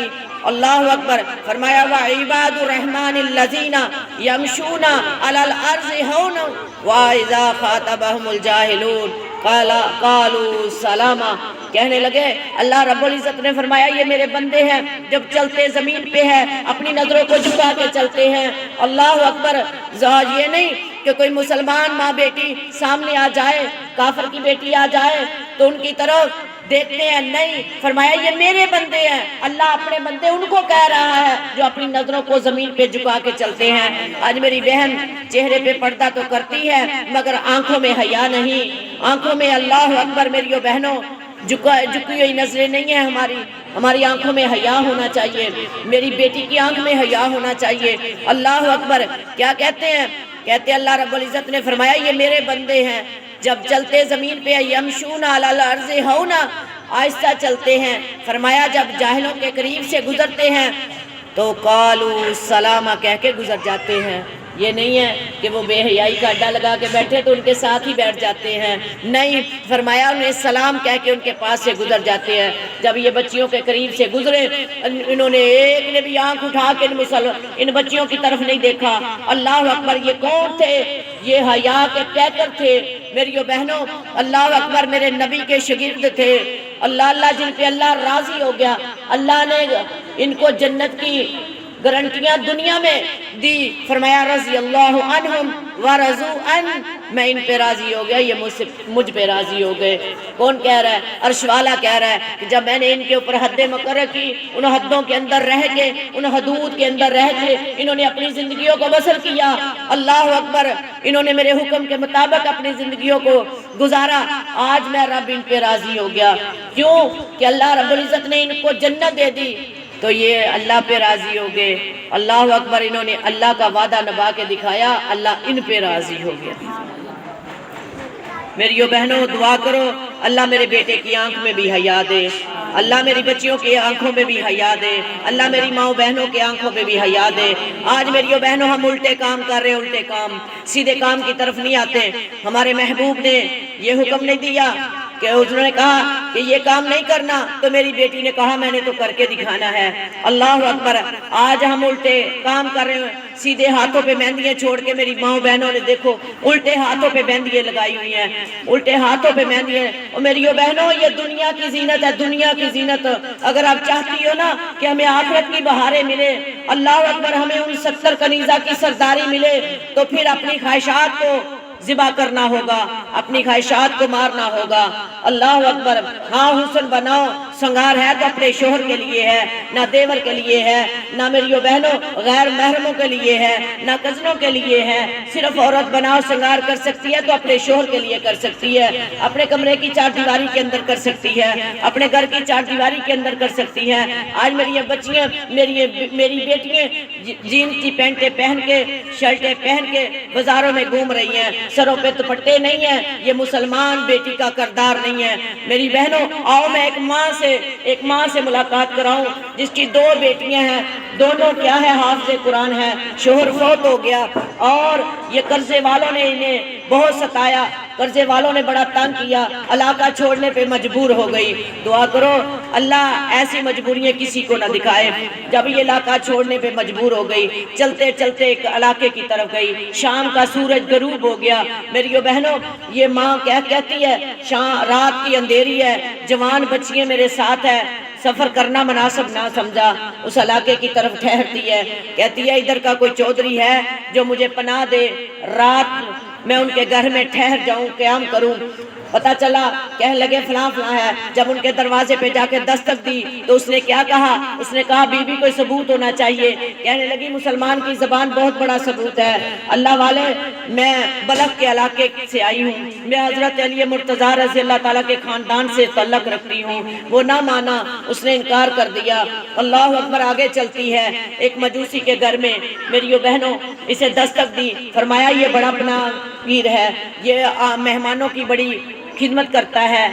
اللہ اکبر، فرمایا وَعِبَادُ الرَّحْمَنِ الَّذِينَ يَمْشُونَ عَلَى الْأَرْضِ هَوْنًا وَإِذَا خَاطَبَهُمُ الْجَاهِلُونَ قَالُوا سَلَامًا۔ کہنے لگے اللہ رب العزت نے فرمایا یہ میرے بندے ہیں، جب چلتے زمین پہ ہے اپنی نظروں کو جھکا کے چلتے ہیں۔ اللہ اکبر، یہ نہیں کہ کوئی مسلمان ماں بیٹی سامنے آ جائے، کافر کی بیٹی آ جائے تو ان کی طرف دیکھتے ہیں، نہیں، فرمایا یہ میرے بندے ہیں۔ اللہ اپنے بندے ان کو کہہ رہا ہے جو اپنی نظروں کو زمین پہ جھکا کے چلتے ہیں۔ آج میری بہن چہرے پہ پردہ تو کرتی ہے مگر آنکھوں میں حیا نہیں، آنکھوں میں، اللہ اکبر میریو بہنوں، جھکی ہوئی نظریں نہیں ہیں ہماری آنکھوں میں حیا ہونا چاہیے، میری بیٹی کی آنکھ میں حیا ہونا چاہیے۔ اللہ اکبر، کیا کہتے ہیں؟ کہتے اللہ رب العزت نے فرمایا یہ میرے بندے ہیں، جب چلتے زمین پہ یمشون علی الارض ہونا، آہستہ چلتے ہیں۔ فرمایا جب جاہلوں کے قریب سے گزرتے ہیں تو قالوا سلاما کہہ کے گزر جاتے ہیں۔ یہ نہیں ہے کہ وہ بے حیائی کا اڈا لگا کے بیٹھے تو ان کے ساتھ ہی بیٹھ جاتے ہیں، نہیں، فرمایا انہیں سلام کہہ کے ان کے پاس سے گزر جاتے ہیں۔ جب یہ بچیوں کے قریب سے گزرے، انہوں نے ایک نے بھی آنکھ اٹھا کے ان بچیوں کی طرف نہیں دیکھا۔ اللہ اکبر، یہ کون تھے؟ یہ حیا کے پیکر تھے میریو بہنوں۔ اللہ اکبر، میرے نبی کے شاگرد تھے۔ اللہ جن پہ اللہ راضی ہو گیا، اللہ نے ان کو جنت کی گارنٹیاں دنیا میں دی۔ فرمایا رضی اللہ عنہم ورضوا عنہ، میں ان پہ راضی ہو گیا، یہ مجھ پہ راضی ہو گئے۔ کون کہہ رہا ہے؟ عرش والا کہہ رہا ہے کہ جب میں نے ان کے اوپر حد مقرر کی، ان حدوں کے اندر رہ کے، ان حدود کے اندر رہ کے انہوں نے اپنی زندگیوں کو بسر کیا۔ اللہ اکبر، انہوں نے میرے حکم کے مطابق اپنی زندگیوں کو گزارا، آج میں رب ان پہ راضی ہو گیا۔ کیوں کہ اللہ رب العزت نے ان کو جنت دے دی تو یہ اللہ پہ راضی ہو گئے۔ اللہ اکبر، انہوں نے اللہ کا وعدہ نبھا کے دکھایا، اللہ ان پہ راضی ہو گیا۔ میریو بہنوں، دعا کرو اللہ میرے بیٹے کی آنکھ میں بھی حیا دے، اللہ میری بچیوں کی آنکھوں میں بھی حیا دے، اللہ میری ماں بہنوں کی آنکھوں میں بھی حیا دے۔ آج میریو بہنوں ہم الٹے کام کر رہے ہیں، الٹے کام، سیدھے کام کی طرف نہیں آتے۔ ہمارے محبوب نے یہ حکم نہیں دیا کہ انہوں نے کہا کہ یہ کام نہیں کرنا تو میری بیٹی نے کہا میں نے تو کر کے دکھانا ہے۔ اللہ اکبر، آج ہم الٹے کام کر رہے ہیں، سیدھے ہاتھوں پہ مہندیاں چھوڑ کے میری ماں بہنوں نے دیکھو الٹے ہاتھوں پہ مہندیاں لگائی ہوئی ہیں، الٹے ہاتھوں پہ مہندیاں۔ اور میریو بہنوں، یہ دنیا کی زینت ہے، دنیا کی زینت۔ اگر آپ چاہتی ہو نا کہ ہمیں آخرت کی بہاریں ملے، اللہ اکبر، ہمیں ان 70 کنیزہ کی سرداری ملے، تو پھر اپنی خواہشات کو ذبح کرنا ہوگا، اپنی خواہشات کو مارنا ہوگا۔ اللہ اکبر، ہاں حسن بناؤ، سنگار ہے تو اپنے شوہر کے لیے ہے، نہ دیور کے لیے ہے، نہ میریو بہنوں غیر محرموں کے لیے ہے، نہ کزنوں کے لیے ہے۔ صرف عورت بناؤ سنگار کر سکتی ہے تو اپنے شوہر کے لیے کر سکتی ہے، اپنے کمرے کی چار دیواری کے اندر کر سکتی ہے، اپنے گھر کی چار دیواری کے اندر کر سکتی ہے۔ آج میری یہ بچیاں، میری بیٹیاں جینس کی پینٹیں پہن کے، شرٹیں پہن کے بازاروں میں گھوم رہی ہیں، سروں پہ دوپٹے نہیں ہیں۔ یہ مسلمان بیٹی کا کردار نہیں ہے۔ میری بہنوں، آؤ میں ایک ماں سے ملاقات کراؤں جس کی 2 بیٹیاں ہیں، دونوں کیا ہے حافظ قرآن ہے، شوہر فوت ہو گیا اور یہ قرضے والوں نے انہیں بہت ستایا، قرضے والوں نے بڑا تنگ کیا، علاقہ چھوڑنے پہ مجبور ہو گئی۔ دعا کرو اللہ ایسی مجبوریاں کسی کو نہ دکھائے۔ جب یہ علاقہ چھوڑنے پہ مجبور ہو گئی، چلتے چلتے ایک علاقے کی طرف گئی، شام کا سورج غروب ہو گیا۔ میریو بہنوں، یہ ماں کیا کہتی ہے، رات کی اندھیری ہے، جوان بچیاں میرے ساتھ ہے، سفر کرنا مناسب نہ سمجھا، اس علاقے کی طرف ٹھہرتی ہے، کہتی ہے ادھر کا کوئی چودھری ہے جو مجھے پناہ دے، رات میں ان کے گھر میں ٹھہر جاؤں، قیام کروں۔ پتہ چلا کہنے لگے فلاں فلاں ہے۔ جب ان کے دروازے پہ جا کے دستک دی تو اس نے کیا کہا؟ اس نے کہا بی بی کوئی ثبوت ہونا چاہیے۔ کہنے لگی مسلمان کی زبان بہت بڑا ثبوت ہے۔ اللہ والے، میں بلخ کے علاقے سے آئی ہوں، میں حضرت علی مرتضیٰ رضی اللہ تعالیٰ کے خاندان سے تعلق رکھتی ہوں۔ وہ نہ مانا، اس نے انکار کر دیا۔ اللہ اکبر، آگے چلتی ہے، ایک مجوسی کے گھر میں میری بہنوں اسے دستک دی، فرمایا یہ بڑا پناہ گیر ہے، یہ مہمانوں کی بڑی خدمت کرتا ہے،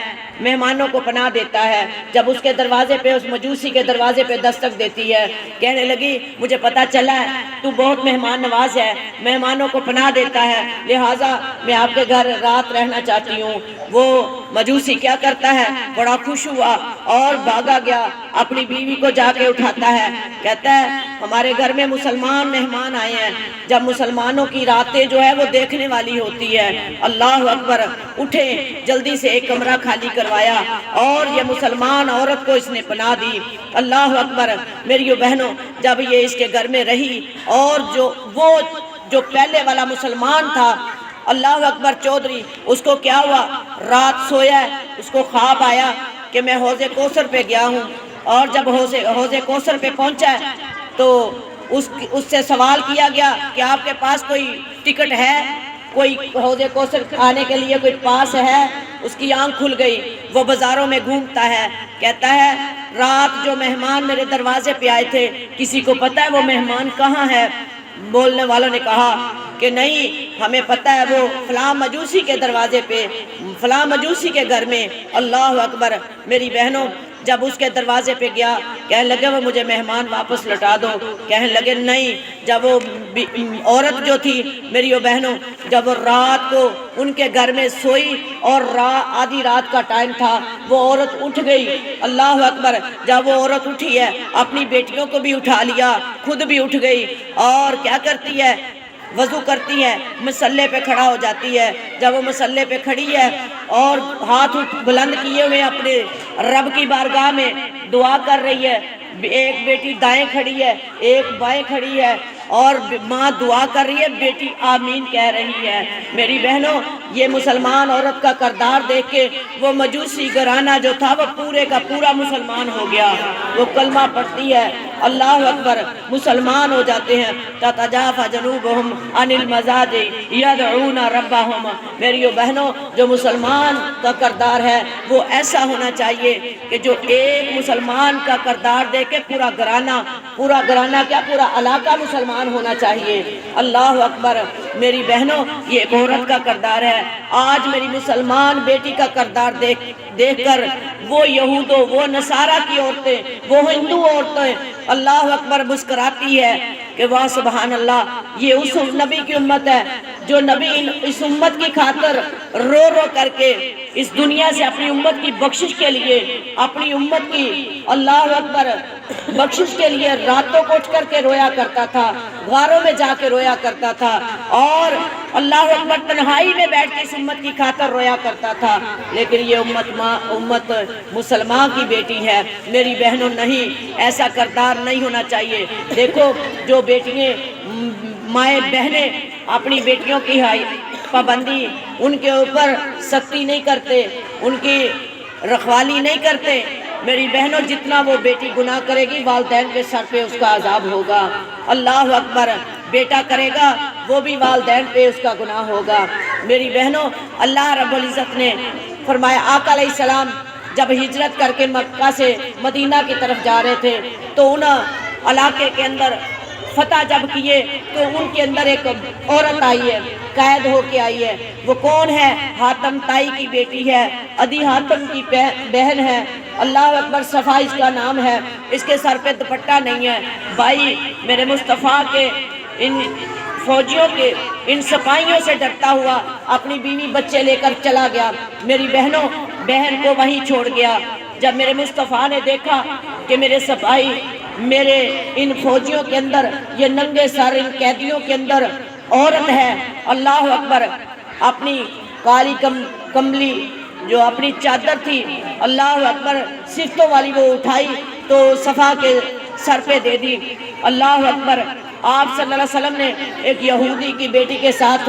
مہمانوں کو پناہ دیتا ہے۔ جب اس کے دروازے پہ، اس مجوسی کے دروازے پہ دستک دیتی ہے، کہنے لگی مجھے پتا چلا ہے تو بہت مہمان نواز ہے، مہمانوں کو پناہ دیتا ہے، لہٰذا میں آپ کے گھر رات رہنا چاہتی ہوں۔ وہ مجوسی کیا کرتا ہے؟ بڑا خوش ہوا اور بھاگا گیا، اپنی بیوی کو جا کے اٹھاتا ہے، کہتا ہے ہمارے گھر میں مسلمان مہمان آئے ہیں۔ جب مسلمانوں کی راتیں جو ہے وہ دیکھنے والی ہوتی ہے، اللہ اکبر، اٹھے جلدی سے ایک کمرہ خالی کروایا اور یہ مسلمان عورت کو اس نے پناہ دی۔ اللہ اکبر، میری بہنوں، جب یہ اس کے گھر میں رہی اور جو پہلے والا مسلمان تھا، اللہ اکبر، چودھری، اس کو کیا ہوا؟ رات سویا ہے، اس کو خواب آیا کہ میں حوض کوثر پہ گیا ہوں، اور جب حوض کوثر پہ پہنچا ہے تو اس سے سوال کیا گیا کہ آپ کے پاس کوئی ٹکٹ ہے، کوئی حوض کوثر آنے کے لیے کوئی پاس ہے؟ اس کی آنکھ کھل گئی، وہ بازاروں میں گھومتا ہے، کہتا ہے رات جو مہمان میرے دروازے پہ آئے تھے، کسی کو پتہ ہے وہ مہمان کہاں ہے؟ بولنے والوں نے کہا کہ نہیں، ہمیں پتہ ہے وہ فلاں مجوسی کے دروازے پہ، فلاں مجوسی کے گھر میں۔ اللہ اکبر، میری بہنوں، جب اس کے دروازے پہ گیا، کہنے لگے وہ مجھے مہمان واپس لٹا دو، کہنے لگے نہیں۔ جب وہ عورت جو تھی میری بہنوں، جب وہ رات کو ان کے گھر میں سوئی اور آدھی رات کا ٹائم تھا، وہ عورت اٹھ گئی۔ اللہ اکبر، جب وہ عورت اٹھی ہے، اپنی بیٹیوں کو بھی اٹھا لیا، خود بھی اٹھ گئی، اور کیا کرتی ہے؟ وضو کرتی ہے، مصلے پہ کھڑا ہو جاتی ہے۔ جب وہ مصلے پہ کھڑی ہے اور ہاتھ بلند کیے ہوئے اپنے رب کی بارگاہ میں دعا کر رہی ہے، ایک بیٹی دائیں کھڑی ہے، ایک بائیں کھڑی ہے، اور ماں دعا کر رہی ہے، بیٹی آمین کہہ رہی ہے۔ میری بہنوں، یہ مسلمان عورت کا کردار دیکھ کے وہ مجوسی گھرانہ جو تھا وہ پورے کا پورا مسلمان ہو گیا۔ وہ کلمہ پڑھتی ہے، اللہ اکبر، مسلمان ہو جاتے ہیں۔ تتجافی جنوبہم عن المضاجع یدعون ربہم۔ میری بہنوں، جو مسلمان کا کردار ہے وہ ایسا ہونا چاہیے کہ جو ایک مسلمان کا کردار دیکھ کے پورا گھرانہ کیا، پورا علاقہ مسلمان ہونا چاہیے۔ اللہ اکبر، میری بہنوں، یہ ایک عورت کا کردار ہے۔ آج میری مسلمان بیٹی کا کردار دیکھ کر وہ یہودوں، وہ نصارہ کی عورتیں، وہ ہندو عورتیں اللہ اکبر مسکراتی ہے کہ واہ سبحان اللہ، یہ اس نبی کی امت ہے جو نبی اس امت کی خاطر رو رو کر کے اس دنیا سے اپنی امت کی بخشش کے لیے، اپنی امت کی اللہ اکبر بخشش کے لیے راتوں کو اٹھ کر کے رویا کرتا تھا، غاروں میں جا کے رویا کرتا تھا، اور اللہ اکبر تنہائی میں بیٹھ کے اس امت کی خاطر رویا کرتا تھا۔ لیکن یہ امت مسلمان کی بیٹی ہے۔ میری بہنوں، نہیں، ایسا کردار نہیں ہونا چاہیے۔ دیکھو، جو بیٹیاں مائیں بہنیں اپنی بیٹیوں کی پابندی، ان کے اوپر سختی نہیں کرتے، ان کی رکھوالی نہیں کرتے، میری بہنوں، جتنا وہ بیٹی گناہ کرے گی والدین کے سر پہ اس کا عذاب ہوگا۔ اللہ اکبر، بیٹا کرے گا وہ بھی والدین پہ اس کا گناہ ہوگا۔ میری بہنوں، اللہ رب العزت نے فرمایا، آقا علیہ السلام جب ہجرت کر کے مکہ سے مدینہ کی طرف جا رہے تھے تو ان علاقے کے اندر فتح جب کیے تو ان کے اندر ایک عورت آئی ہے، قید ہو کے آئی ہے۔ وہ کون ہے؟ حاتم تائی کی بیٹی ہے، عدی حاتم کی بہن ہے۔ اللہ اکبر، صفا اس کا نام ہے، اس کے سر پہ دوپٹہ نہیں ہے۔ بھائی میرے مصطفیٰ کے ان فوجیوں کے ان سپاہیوں سے ڈرتا ہوا اپنی بیوی بچے لے کر چلا گیا۔ میری بہنوں، بہن کو وہیں چھوڑ گیا۔ جب میرے مصطفیٰ نے دیکھا کہ میرے سپاہی، میرے ان فوجیوں کے اندر، یہ ننگے سر ان قیدیوں کے اندر عورت ہے، اللہ اکبر، اپنی کالی کملی جو اپنی چادر تھی، اللہ اکبر، صفتوں والی، وہ اٹھائی تو صفا کے سر پہ دے دی۔ اللہ اکبر، آپ صلی اللہ علیہ وسلم نے ایک یہودی کی بیٹی کے ساتھ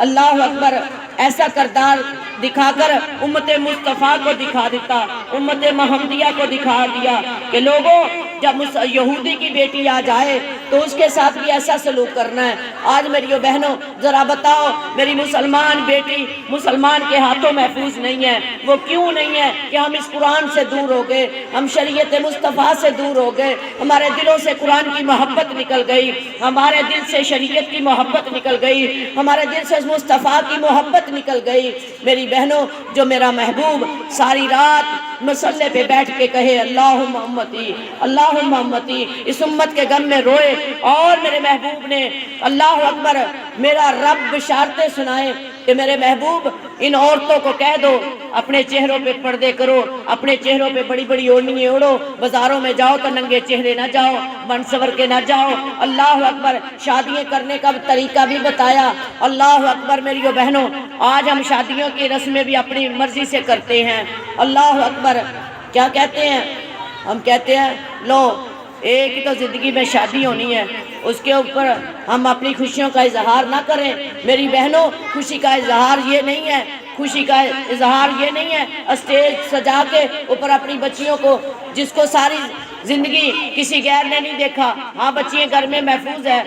اللہ اکبر ایسا کردار دکھا کر امت مصطفیٰ کو دکھا دیتا، امت محمدیہ کو دکھا دیا کہ لوگوں جب یہودی کی بیٹی آ جائے تو اس کے ساتھ بھی ایسا سلوک کرنا ہے۔ آج میری بہنوں ذرا بتاؤ، میری مسلمان بیٹی مسلمان کے ہاتھوں محفوظ نہیں ہے، وہ کیوں نہیں ہے؟ کہ ہم اس قرآن سے دور ہو گئے، ہم شریعت مصطفیٰ سے دور ہو گئے، ہمارے دلوں سے قرآن کی محبت نکل گئی، ہمارے دل سے شریعت کی محبت نکل گئی، ہمارے دل سے مصطفیٰ کی محبت نکل گئی۔ میری بہنوں، جو میرا محبوب ساری رات مصلے پہ بیٹھ کے کہے اللہم امتی اللہم امتی، اس امت کے غم میں روئے، اور میرے محبوب نے اللہ اکبر میرا رب بشارتیں سنائے کہ میرے محبوب ان عورتوں کو کہہ دو اپنے چہروں پہ پردے کرو، اپنے چہروں پہ بڑی بڑی اوڑھنیاں اوڑھو، بازاروں میں جاؤ تو ننگے چہرے نہ جاؤ، بن سور کے نہ جاؤ۔ اللہ اکبر شادیاں کرنے کا طریقہ بھی بتایا۔ اللہ اکبر میری بہنوں، آج ہم شادیوں کی رسمیں بھی اپنی مرضی سے کرتے ہیں۔ اللہ اکبر کیا کہتے ہیں؟ ہم کہتے ہیں لو ایک ہی تو زندگی میں شادی ہونی ہے، اس کے اوپر ہم اپنی خوشیوں کا اظہار نہ کریں۔ میری بہنوں، خوشی کا اظہار یہ نہیں ہے، خوشی کا اظہار یہ نہیں ہے اسٹیج سجا کے اوپر اپنی بچیوں کو، جس کو ساری زندگی کسی غیر نے نہیں دیکھا، ہاں بچیاں گھر میں محفوظ ہے،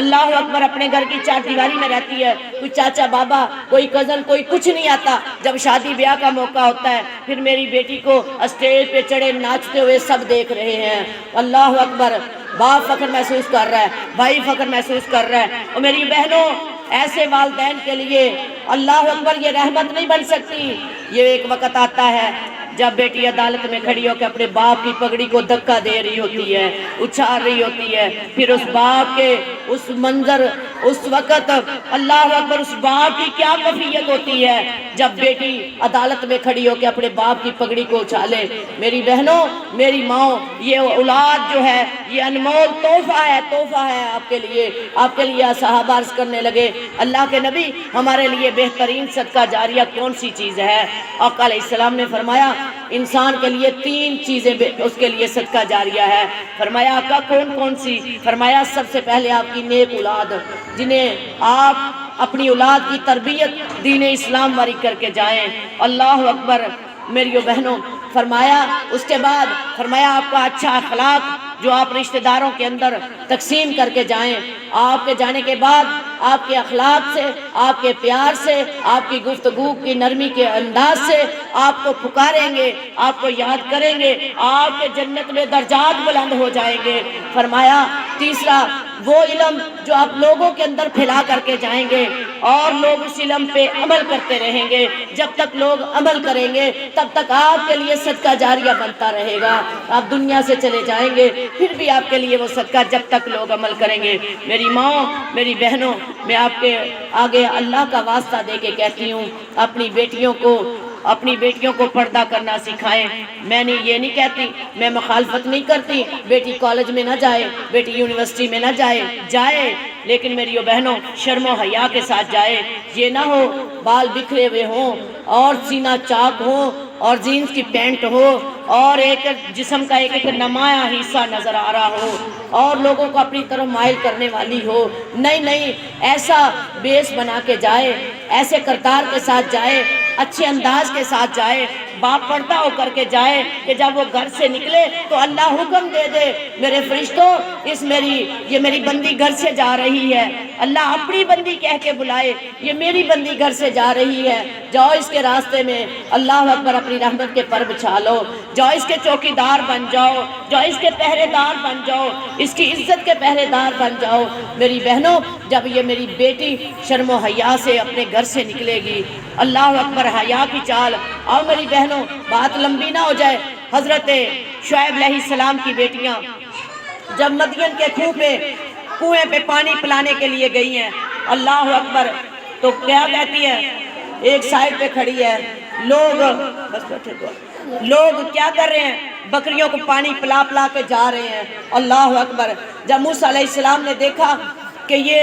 اللہ اکبر اپنے گھر کی چار دیواری میں رہتی ہے، کوئی چاچا بابا کوئی کزن کوئی کچھ نہیں آتا، جب شادی بیاہ کا موقع ہوتا ہے پھر میری بیٹی کو اسٹیج پہ چڑھے ناچتے ہوئے سب دیکھ رہے ہیں۔ اللہ اکبر، باپ فخر محسوس کر رہا ہے، بھائی فخر محسوس کر رہا ہے۔ اور میری بہنوں، ایسے والدین کے لیے اللہ اکبر یہ رحمت نہیں بن سکتی۔ یہ ایک وقت آتا ہے جب بیٹی عدالت میں کھڑی ہو کے اپنے باپ کی پگڑی کو دھکا دے رہی ہوتی ہے، اچھال رہی ہوتی ہے، پھر اس باپ کے اس منظر، اس وقت اللہ اکبر اس باپ کی کیا کیفیت ہوتی ہے جب بیٹی عدالت میں کھڑی ہو کے اپنے باپ کی پگڑی کو اچھالے۔ میری بہنوں، میری ماں، یہ اولاد جو ہے یہ انمول تحفہ ہے، تحفہ ہے آپ کے لیے۔ صحابہ عرض کرنے لگے اللہ کے نبی، ہمارے لیے بہترین صدقہ جاریہ کون سی چیز ہے؟ آقا علیہ السلام نے فرمایا انسان کے لیے 3 چیزیں اس کے لیے صدقہ جاریہ ہے۔ فرمایا آقا کون کون سی؟ فرمایا سب سے پہلے آپ کی نیک اولاد، جنہیں آپ اپنی اولاد کی تربیت دین اسلام واری کر کے جائیں۔ اللہ اکبر میری بہنوں، فرمایا اس کے بعد فرمایا آپ کا اچھا اخلاق جو آپ رشتہ داروں کے اندر تقسیم کر کے جائیں۔ آپ کے جانے کے بعد آپ کے اخلاق سے، آپ کے پیار سے، آپ کی گفتگو کی نرمی کے انداز سے آپ کو پکاریں گے، آپ کو یاد کریں گے، آپ کے جنت میں درجات بلند ہو جائیں گے۔ فرمایا تیسرا وہ علم جو آپ لوگوں کے اندر پھیلا کر کے جائیں گے، اور لوگ اس علم پہ عمل کرتے رہیں گے۔ جب تک لوگ عمل کریں گے تب تک آپ کے لیے صدقہ جاریہ بنتا رہے گا۔ آپ دنیا سے چلے جائیں گے پھر بھی آپ کے لیے وہ صدقہ جب تک لوگ عمل کریں گے۔ میری ماں، میری بہنوں، میں آپ کے آگے اللہ کا واسطہ دے کے کہتی ہوں اپنی بیٹیوں کو پردہ کرنا سکھائیں۔ میں نے یہ نہیں کہتی، میں مخالفت نہیں کرتی بیٹی کالج میں نہ جائے، بیٹی یونیورسٹی میں نہ جائے، لیکن میری بہنوں شرم و حیا کے ساتھ جائے۔ یہ نہ ہو بال بکھرے ہوئے ہوں اور سینہ چاک ہو اور جینز کی پینٹ ہو اور ایک جسم کا ایک نمایاں حصہ نظر آ رہا ہو اور لوگوں کو اپنی طرف مائل کرنے والی ہو۔ نہیں، ایسا بیس بنا کے جائے، ایسے کردار کے ساتھ جائے، اچھے انداز کے ساتھ جائے، باپ پردہ ہو کر کے جائے کہ جب وہ گھر سے نکلے تو اللہ حکم دے دے میرے فرشتوں یہ میری بندی گھر سے جا رہی ہے، اللہ اپنی بندی کہہ کے بلائے یہ میری بندی گھر سے جا رہی ہے، جاؤ اس کے راستے میں اللہ اکبر اپنی رحمت کے پر بچھا لو، جاؤ اس کے چوکیدار بن جاؤ، جاؤ اس کے پہرے دار بن جاؤ، اس کی عزت کے پہرے دار بن جاؤ۔ میری بہنوں، جب یہ میری بیٹی شرم و حیا سے اپنے گھر سے نکلے گی، اللہ اکبر حیا کی چال، اور میری بہنوں بات لمبی نہ ہو جائے، حضرت شعیب علیہ السلام کی بیٹیاں جب مدین کے کنویں پہ پانی پلانے کے لیے گئی ہیں، اللہ اکبر، تو کیا کہتی ہے؟ ایک سائڈ پہ کھڑی ہے، لوگ کیا کر رہے ہیں؟ بکریوں کو پانی پلا کے جا رہے ہیں۔ اللہ اکبر، جب موسیٰ علیہ السلام نے دیکھا کہ یہ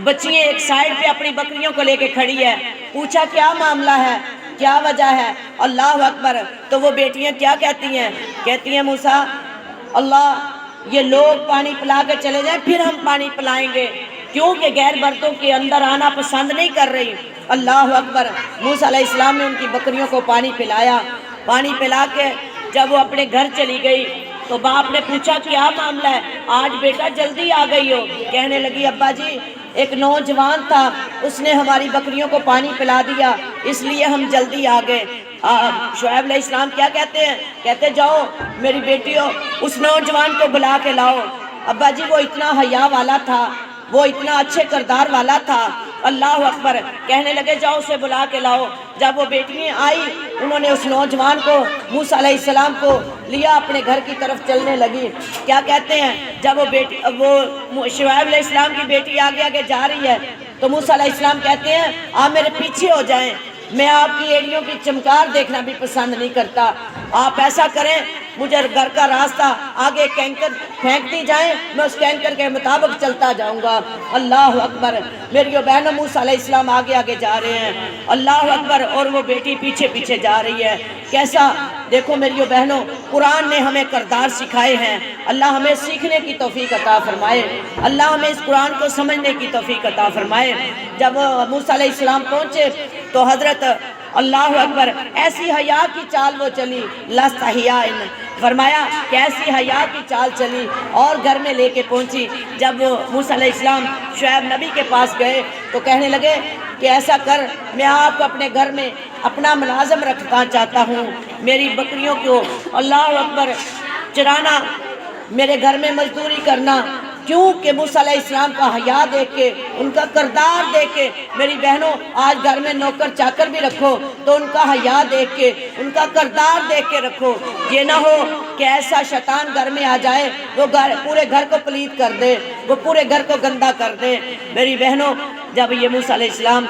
بچیاں ایک سائڈ پہ اپنی بکریوں کو لے کے کھڑی ہے، پوچھا کیا معاملہ ہے، کیا وجہ ہے؟ اللہ اکبر، تو وہ بیٹیاں کیا کہتی ہیں موسیٰ، اللہ یہ لوگ پانی پلا کے چلے جائیں پھر ہم پانی پلائیں گے، کیونکہ غیر مردوں کے اندر آنا پسند نہیں کر رہی۔ اللہ اکبر۔ موسیٰ علیہ السلام نے ان کی بکریوں کو پانی پلایا، پانی پلا کے جب وہ اپنے گھر چلی گئی تو باپ نے پوچھا کیا معاملہ ہے، آج بیٹا جلدی آ گئی ہو؟ کہنے لگی ابا جی ایک نوجوان تھا، اس نے ہماری بکریوں کو پانی پلا دیا، اس لیے ہم جلدی آ گئے۔ شعیب علیہ السلام کیا کہتے ہیں؟ کہتے جاؤ میری بیٹیوں اس نوجوان کو بلا کے لاؤ۔ ابا جی وہ اتنا حیا والا تھا، وہ اتنا اچھے کردار والا تھا۔ اللہ اکبر۔ کہنے لگے جاؤ اسے بلا کے لاؤ۔ جب وہ بیٹیاں آئی انہوں نے اس نوجوان کو، موسیٰ علیہ السلام کو لیا، اپنے گھر کی طرف چلنے لگی۔ کیا کہتے ہیں؟ جب وہ شعیب علیہ السلام کی بیٹی آگے آگے جا رہی ہے تو موسیٰ علیہ السلام کہتے ہیں آپ میرے پیچھے ہو جائیں، میں آپ کی ایڑیوں کی چمکار دیکھنا بھی پسند نہیں کرتا، آپ ایسا کریں مجھے گھر کا راستہ آگے کینکر پھینکتی جائیں، میں اس کینکر کے مطابق چلتا جاؤں گا۔ اللہ اکبر۔ میریو بہنوں موسیٰ علیہ السلام آگے آگے جا رہے ہیں، اللہ اکبر، اور وہ بیٹی پیچھے پیچھے جا رہی ہے۔ کیسا دیکھو میریو بہنوں، قرآن نے ہمیں کردار سکھائے ہیں، اللہ ہمیں سیکھنے کی توفیق عطا فرمائے، اللہ ہمیں اس قرآن کو سمجھنے کی توفیق عطا فرمائے۔ جب موسیٰ علیہ السلام پہنچے تو حضرت اللہ اکبر ایسی حیا کی چال وہ چلی، لست حیاء، فرمایا کیسی حیا کی چال چلی، اور گھر میں لے کے پہنچی۔ جب موسیٰ علیہ السلام شعیب نبی کے پاس گئے تو کہنے لگے کہ ایسا کر میں آپ کو اپنے گھر میں اپنا ملازم رکھنا چاہتا ہوں، میری بکریوں کو اللہ اکبر چرانا، میرے گھر میں مزدوری کرنا۔ کیونکہ موسیٰ علیہ السلام کا حیا دیکھ کے، ان کا کردار دیکھ کے، میری بہنوں آج گھر میں نوکر چاکر بھی رکھو تو ان کا حیا دیکھ کے، ان کا کردار دیکھ کے رکھو، یہ نہ ہو کہ ایسا شیطان گھر میں آ جائے وہ پورے گھر کو پلید کر دے، وہ پورے گھر کو گندا کر دے۔ میری بہنوں جب یہ موسیٰ علیہ السلام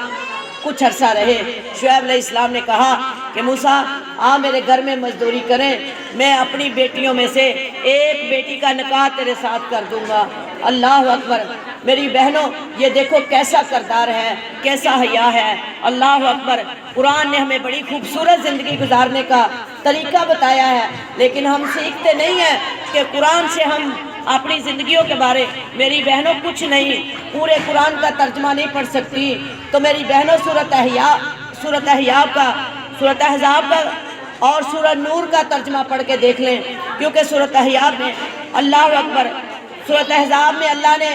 کچھ عرصہ رہے، شعیب علیہ السلام نے کہا کہ موسیٰ آ میرے گھر میں مزدوری کریں، میں اپنی بیٹیوں میں سے ایک بیٹی کا نکاح تیرے ساتھ کر دوں گا۔ اللہ اکبر۔ میری بہنوں یہ دیکھو کیسا کردار ہے، کیسا حیا ہے۔ اللہ اکبر۔ قرآن نے ہمیں بڑی خوبصورت زندگی گزارنے کا طریقہ بتایا ہے، لیکن ہم سیکھتے نہیں ہیں کہ قرآن سے ہم اپنی زندگیوں کے بارے، میری بہنوں کچھ نہیں، پورے قرآن کا ترجمہ نہیں پڑھ سکتی تو میری بہنوں سورۃ احزاب کا اور سورہ نور کا ترجمہ پڑھ کے دیکھ لیں، کیونکہ سورۃ احزاب میں اللہ اکبر، سورۃ احزاب میں اللہ نے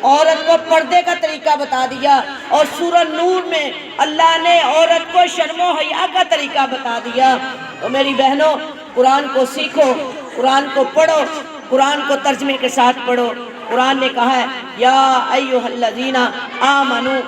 عورت کو پردے کا طریقہ بتا دیا، اور سورہ نور میں اللہ نے عورت کو شرم و حیا کا طریقہ بتا دیا۔ تو میری بہنوں قرآن کو سیکھو، قرآن کو پڑھو، قرآن کو ترجمے کے ساتھ پڑھو۔ قرآن نے کہا ہے یا ایھا الذین آمنوا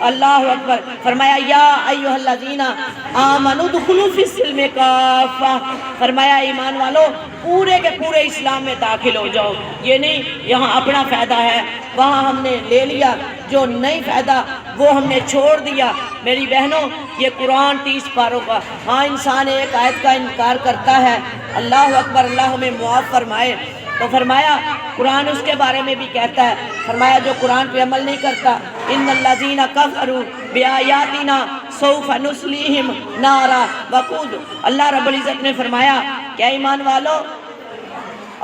اللہ اکبر، فرمایا یا ایھا الذین آمنوا ادخلوا فی السلم کافہ، فرمایا ایمان والو پورے کے پورے اسلام میں داخل ہو جاؤ۔ یہ نہیں یہاں اپنا فائدہ ہے وہاں ہم نے لے لیا، جو نہیں فائدہ وہ ہم نے چھوڑ دیا۔ میری بہنوں یہ قرآن 30 پاروں کا، ہاں انسان ایک آیت کا انکار کرتا ہے، اللہ اکبر، اللہ ہمیں معاف فرمائے۔ تو فرمایا قرآن اس کے بارے میں بھی کہتا ہے، فرمایا جو قرآن پہ عمل نہیں کرتا، ان الذین کفروا بآیاتنا سوف نصلیہم نارا وقود، اللہ رب العزت نے فرمایا کیا ایمان والو،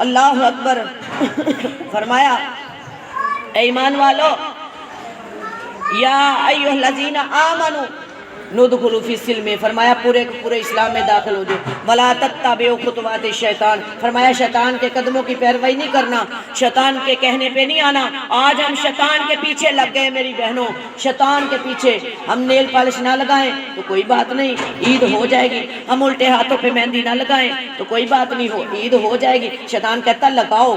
اللہ اکبر، فرمایا اے ایمان والو یا ایھا الذین آمنوا ندخلوا فی السلم، فرمایا پورے پورے اسلام میں داخل ہو جاؤ۔ ولا تتبعوا خطوات الشیطان، فرمایا شیطان کے قدموں کی پیروی نہیں کرنا، شیطان کے کہنے پہ نہیں آنا۔ آج ہم شیطان کے پیچھے لگ گئے میری بہنوں، شیطان کے پیچھے۔ ہم نیل پالش نہ لگائیں تو کوئی بات نہیں، عید ہو جائے گی، ہم الٹے ہاتھوں پہ مہندی نہ لگائیں تو کوئی بات نہیں، عید ہو جائے گی۔ شیطان کہتا لگاؤ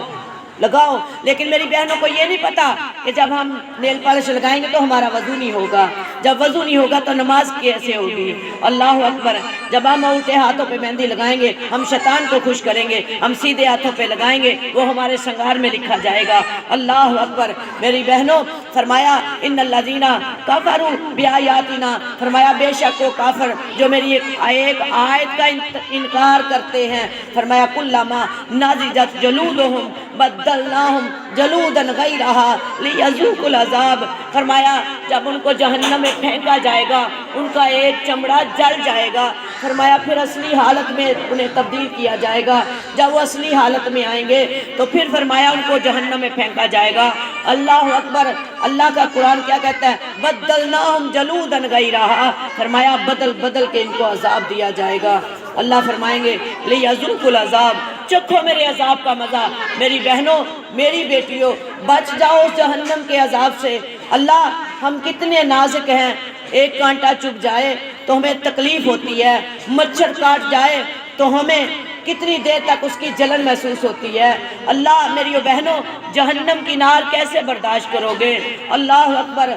لگاؤ، لیکن میری بہنوں کو یہ نہیں پتا کہ جب ہم نیل پالش لگائیں گے تو ہمارا وضو نہیں ہوگا، جب وضو نہیں ہوگا تو نماز کیسے ہوگی؟ اللہ اکبر۔ جب ہم الٹے ہاتھوں پہ مہندی لگائیں گے ہم شیطان کو خوش کریں گے، ہم سیدھے ہاتھوں پہ لگائیں گے وہ ہمارے سنگار میں لکھا جائے گا۔ اللہ اکبر۔ میری بہنوں فرمایا ان الذین کفروا بآیاتنا، فرمایا بے شک وہ کافر جو میری ایک آیت کا انکار کرتے ہیں، فرمایا کلما نضجت جلودہم بدلناہم جلودا غیرہا لیذوقوا العذاب، فرمایا جب ان کو جہنم میں پھینکا جائے گا ان کا ایک چمڑا جل جائے گا، فرمایا پھر اصلی حالت میں انہیں تبدیل کیا جائے گا. جب وہ اصلی حالت میں آئیں گے تو پھر فرمایا ان کو جہنم میں پھینکا جائے گا. اللہ اکبر. اللہ کا قرآن کیا کہتا ہے؟ بدلناہم جلودن غیرہا. فرمایا بدل بدل کے ان کو عذاب دیا جائے گا. اللہ فرمائیں گے لیذوقوا العذاب، چکھو میرے عذاب کا مزہ. میری بہنوں، میری بیٹیوں، بچ جاؤ اس جہنم کے عذاب سے. اللہ ہم کتنے نازک ہیں، ایک کانٹا چبھ جائے تو ہمیں تکلیف ہوتی ہے، مچھر کاٹ جائے تو ہمیں کتنی دیر تک اس کی جلن محسوس ہوتی ہے. اللہ میری بہنوں، جہنم کی نار کیسے برداشت کرو گے؟ اللہ اکبر.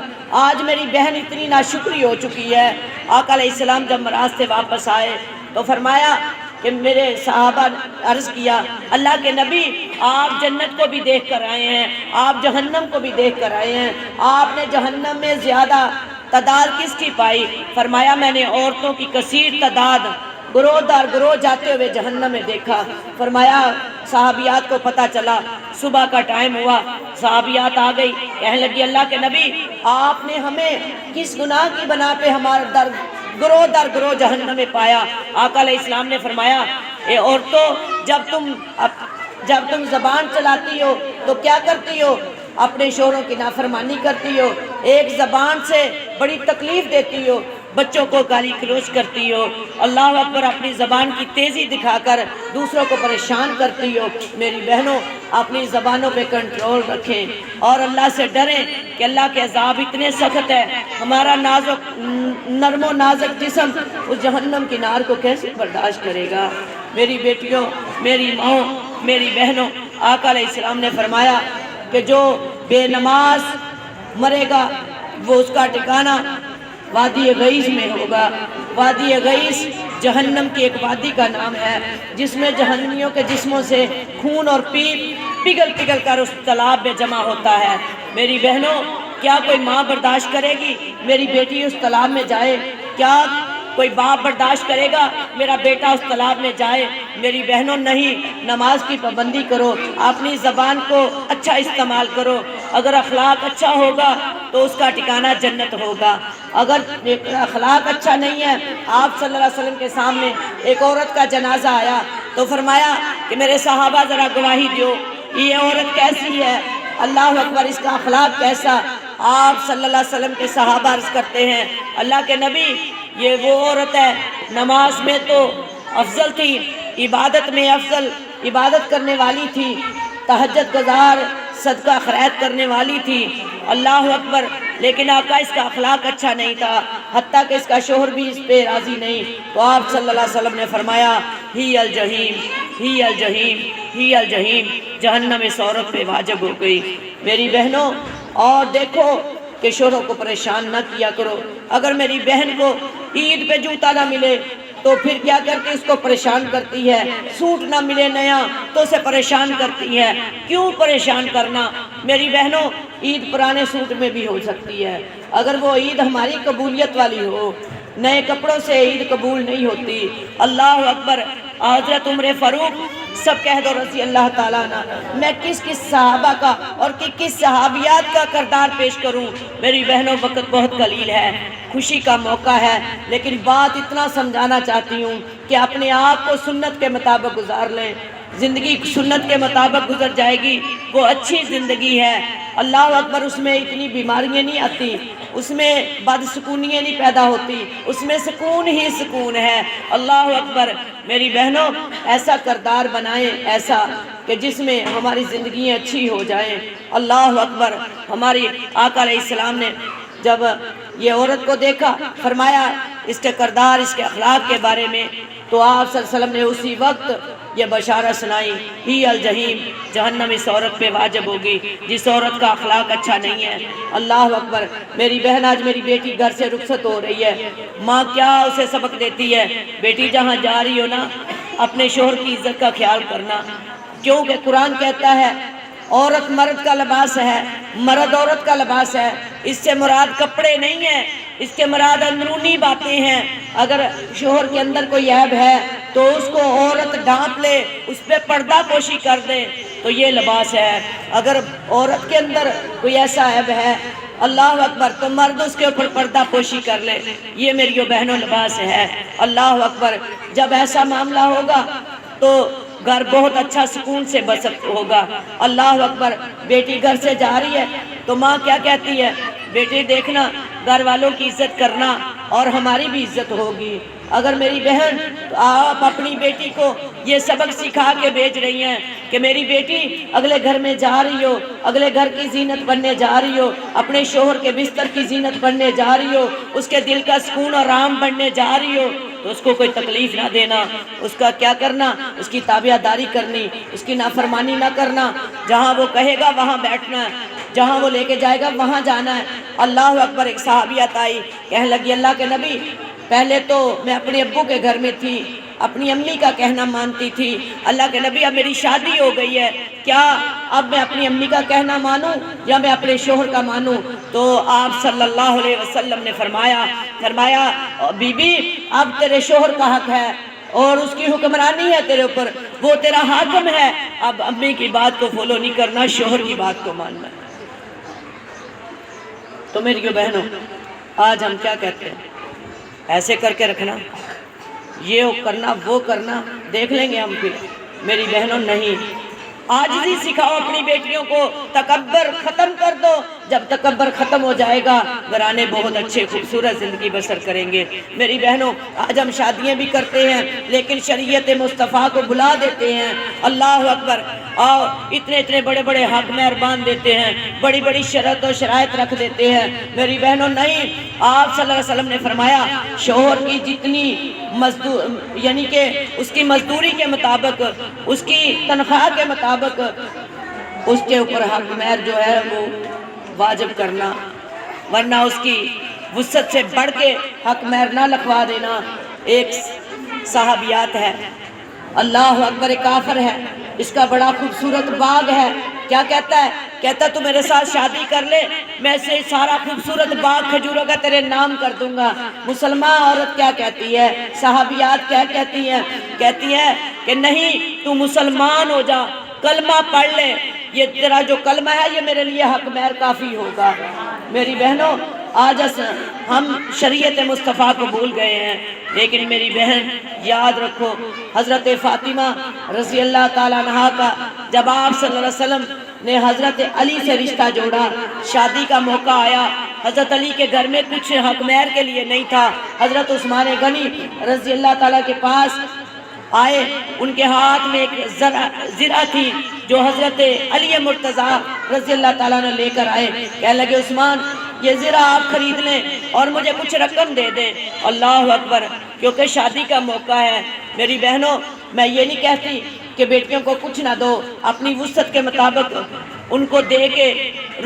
آج میری بہن اتنی ناشکری ہو چکی ہے. آقا علیہ السلام جب معراج سے واپس آئے تو فرمایا کہ میرے صحابہ عرض کیا اللہ کے نبی آپ جنت کو بھی دیکھ کر آئے ہیں، آپ جہنم کو بھی دیکھ کر آئے ہیں، آپ نے جہنم میں زیادہ تعداد کس کی پائی؟ فرمایا میں نے عورتوں کی کثیر تعداد گروہ در گروہ جاتے ہوئے جہنم میں دیکھا. فرمایا صحابیات کو پتہ چلا، صبح کا ٹائم ہوا، صحابیات آ گئی، کہنے لگی اللہ کے نبی آپ نے ہمیں کس گناہ کی بنا پہ ہمارا گروہ در گروہ جہنم میں پایا؟ آقا علیہ السلام نے فرمایا اے عورتوں، جب تم زبان چلاتی ہو تو کیا کرتی ہو؟ اپنے شوہروں کی نافرمانی کرتی ہو، ایک زبان سے بڑی تکلیف دیتی ہو، بچوں کو گالی گلوچ کرتی ہو، اللہ اکبر، اپنی زبان کی تیزی دکھا کر دوسروں کو پریشان کرتی ہو. میری بہنوں اپنی زبانوں پہ کنٹرول رکھیں اور اللہ سے ڈریں کہ اللہ کے عذاب اتنے سخت ہے. ہمارا نرم و نازک جسم اس جہنم کی نار کو کیسے برداشت کرے گا؟ میری بیٹیوں، میری ماں، میری بہنوں، آقا علیہ السلام نے فرمایا کہ جو بے نماز مرے گا وہ اس کا ٹھکانہ وادی غیث میں ہوگا. وادی غیث جہنم کی ایک وادی کا نام ہے جس میں جہنمیوں کے جسموں سے خون اور پیپ پگھل پگھل کر اس تالاب میں جمع ہوتا ہے. میری بہنوں کیا کوئی ماں برداشت کرے گی میری بیٹی اس تالاب میں جائے؟ کیا کوئی باپ برداشت کرے گا میرا بیٹا اس تالاب میں جائے؟ میری بہنوں نہیں. نماز کی پابندی کرو، اپنی زبان کو اچھا استعمال کرو. اگر اخلاق اچھا ہوگا تو اس کا ٹھکانہ جنت ہوگا. اگر اخلاق اچھا نہیں ہے، آپ صلی اللہ علیہ وسلم کے سامنے ایک عورت کا جنازہ آیا تو فرمایا کہ میرے صحابہ ذرا گواہی دیو یہ عورت کیسی ہے، اللہ اکبر، اس کا اخلاق کیسا؟ آپ صلی اللہ علیہ وسلم کے صحابہ عرض کرتے ہیں اللہ کے نبی یہ وہ عورت ہے نماز میں تو افضل تھی، عبادت میں افضل عبادت کرنے والی تھی، تہجد گزار، صدقہ خیرات کرنے والی تھی، اللہ اکبر، لیکن آقا اس کا اخلاق اچھا نہیں تھا، حتیٰ کہ اس کا شوہر بھی اس پہ راضی نہیں. تو آپ صلی اللہ علیہ وسلم نے فرمایا ہی الجحیم، ہی الجحیم، ہی الجحیم، جہنم اس عورت پہ واجب ہو گئی. میری بہنوں اور دیکھو کہ شوہروں کو پریشان نہ کیا کرو. اگر میری بہن کو عید پہ جوتا نہ ملے تو پھر کیا کرتی اس کو پریشان کرتی ہے، سوٹ نہ ملے نیا تو اسے پریشان کرتی ہے. کیوں پریشان کرنا؟ میری بہنوں عید پرانے سوٹ میں بھی ہو سکتی ہے. اگر وہ عید ہماری قبولیت والی ہو، نئے کپڑوں سے عید قبول نہیں ہوتی. اللہ اکبر. حضرت عمر فاروق سب کہہ دو رضی اللہ تعالیٰ عنہ. میں کس صحابہ کا اور کس صحابیات کا کردار پیش کروں؟ میری بہنوں وقت بہت قلیل ہے، خوشی کا موقع ہے، لیکن بات اتنا سمجھانا چاہتی ہوں کہ اپنے آپ کو سنت کے مطابق گزار لیں. زندگی سنت کے مطابق گزر جائے گی، وہ اچھی زندگی ہے. اللہ اکبر. اس میں اتنی بیماریاں نہیں آتی، اس میں بدسکونیاں نہیں پیدا ہوتی، اس میں سکون ہی سکون ہے. اللہ اکبر. میری بہنوں ایسا کردار بنائیں ایسا کہ جس میں ہماری زندگیاں اچھی ہو جائیں. اللہ اکبر. ہماری آقا علیہ السلام نے جب یہ عورت کو دیکھا فرمایا اس کے کردار، اس کے اخلاق کے بارے میں، تو آپ صلی اللہ علیہ وسلم نے اسی وقت یہ بشارت سنائی ہی الجحیم، جہنم اس عورت پہ واجب ہوگی جس عورت کا اخلاق اچھا نہیں ہے. اللہ اکبر. میری بہن آج میری بیٹی گھر سے رخصت ہو رہی ہے، ماں کیا اسے سبق دیتی ہے؟ بیٹی جہاں جا رہی ہو نا اپنے شوہر کی عزت کا خیال کرنا، کیونکہ قرآن کہتا ہے عورت مرد کا لباس ہے، مرد عورت کا لباس ہے. اس سے مراد کپڑے نہیں ہیں، اس کے مراد اندرونی باتیں ہیں. اگر شوہر کے اندر کوئی عیب ہے تو اس کو عورت ڈھانپ لے، اس پہ پردہ پوشی کر دے تو یہ لباس ہے۔ اگر عورت کے اندر کوئی ایسا عیب ہے اللہ اکبر تو مرد اس کے اوپر پردہ پوشی کر لے، یہ میری بہنوں لباس ہے۔ اللہ اکبر، جب ایسا معاملہ ہوگا تو گھر بہت اچھا سکون سے بسر ہوگا۔ اللہ اکبر، بیٹی گھر سے جا رہی ہے تو ماں کیا کہتی ہے؟ بیٹی دیکھنا، گھر والوں کی عزت کرنا اور ہماری بھی عزت ہوگی۔ اگر میری بہن آپ اپنی بیٹی کو یہ سبق سکھا کے بھیج رہی ہیں کہ میری بیٹی اگلے گھر میں جا رہی ہو، اگلے گھر کی زینت بننے جا رہی ہو، اپنے شوہر کے بستر کی زینت بننے جا رہی ہو، اس کے دل کا سکون اور آرام بننے جا رہی ہو، تو اس کو کوئی تکلیف نہ دینا، اس کا کیا کرنا، اس کی تابعہ داری کرنی، اس کی نافرمانی نہ کرنا، جہاں وہ کہے گا وہاں بیٹھنا ہے، جہاں وہ لے کے جائے گا وہاں جانا ہے۔ اللہ اکبر، ایک صحابیت آئی، کہنے لگی اللہ کے نبی، پہلے تو میں اپنے ابو کے گھر میں تھی، اپنی امی کا کہنا مانتی تھی، اللہ کے نبی اب میری شادی ہو گئی ہے، کیا اب میں اپنی امی کا کہنا مانوں یا میں اپنے شوہر کا مانوں؟ تو آپ صلی اللہ علیہ وسلم نے فرمایا بی بی اب تیرے شوہر کا حق ہے اور اس کی حکمرانی ہے تیرے اوپر، وہ تیرا حاکم ہے، اب امی کی بات کو فالو نہیں کرنا، شوہر کی بات کو ماننا ہے۔ تو میری بہنوں، آج ہم کیا کہتے ہیں؟ ایسے کر کے رکھنا، یہ کرنا وہ کرنا، دیکھ لیں گے ہم پھر۔ میری بہنوں نہیں، عاجزی سکھاؤ اپنی بیٹیوں کو، تکبر ختم کر دو، جب تکبر ختم ہو جائے گا گھرانے بہت اچھے خوبصورت زندگی بسر کریں گے۔ میری بہنوں، آج ہم شادیاں بھی کرتے ہیں لیکن شریعت مصطفیٰ کو بھلا دیتے ہیں۔ اللہ اکبر، اور اتنے بڑے بڑے حق مہربان دیتے ہیں، بڑی بڑی شرط و شرائط رکھ دیتے ہیں۔ میری بہنوں نہیں، آپ صلی اللہ علیہ وسلم نے فرمایا شوہر کی جتنی یعنی کہ اس کی مزدوری کے مطابق، اس کی تنخواہ کے مطابق اس کے اوپر حق مہر جو ہے وہ واجب کرنا، ورنہ اس کی وسعت سے بڑھ کے حق مہر نہ لکھوا دینا۔ ایک صحابیات ہے، اللہ اکبر، ایک کافر ہے، اس کا بڑا خوبصورت باغ ہے، کیا کہتا ہے؟ کہتا تو میرے ساتھ شادی کر لے، میں سے سارا خوبصورت باغ کھجوروں کا تیرے نام کر دوں گا۔ مسلمان عورت کیا کہتی ہے؟ صحابیات کیا کہتی ہیں؟ کہتی ہیں کہ نہیں، تو مسلمان ہو جا، کلمہ پڑھ لے، یہ تیرا جو کلمہ ہے یہ میرے لیے حق مہر کافی ہوگا۔ میری بہنوں، آج ہم شریعت مصطفیٰ کو بھول گئے ہیں، لیکن میری بہن یاد رکھو حضرت فاطمہ رضی اللہ تعالیٰ عنہا کا جب آپ صلی اللہ علیہ وسلم نے حضرت علی سے رشتہ جوڑا، شادی کا موقع آیا، حضرت علی کے گھر میں کچھ حق مہر کے لیے نہیں تھا، حضرت عثمان غنی رضی اللہ تعالیٰ کے پاس آئے، ان کے ہاتھ میں ایک زرہ تھی جو حضرت علی مرتضیٰ رضی اللہ تعالیٰ نے لے کر آئے، کہنے لگے عثمان یہ زرہ آپ خرید لیں اور مجھے کچھ رقم دے دیں۔ اللہ اکبر، کیونکہ شادی کا موقع ہے۔ میری بہنوں، میں یہ نہیں کہتی کہ بیٹیوں کو کچھ نہ دو، اپنی وسعت کے مطابق ان کو دے کے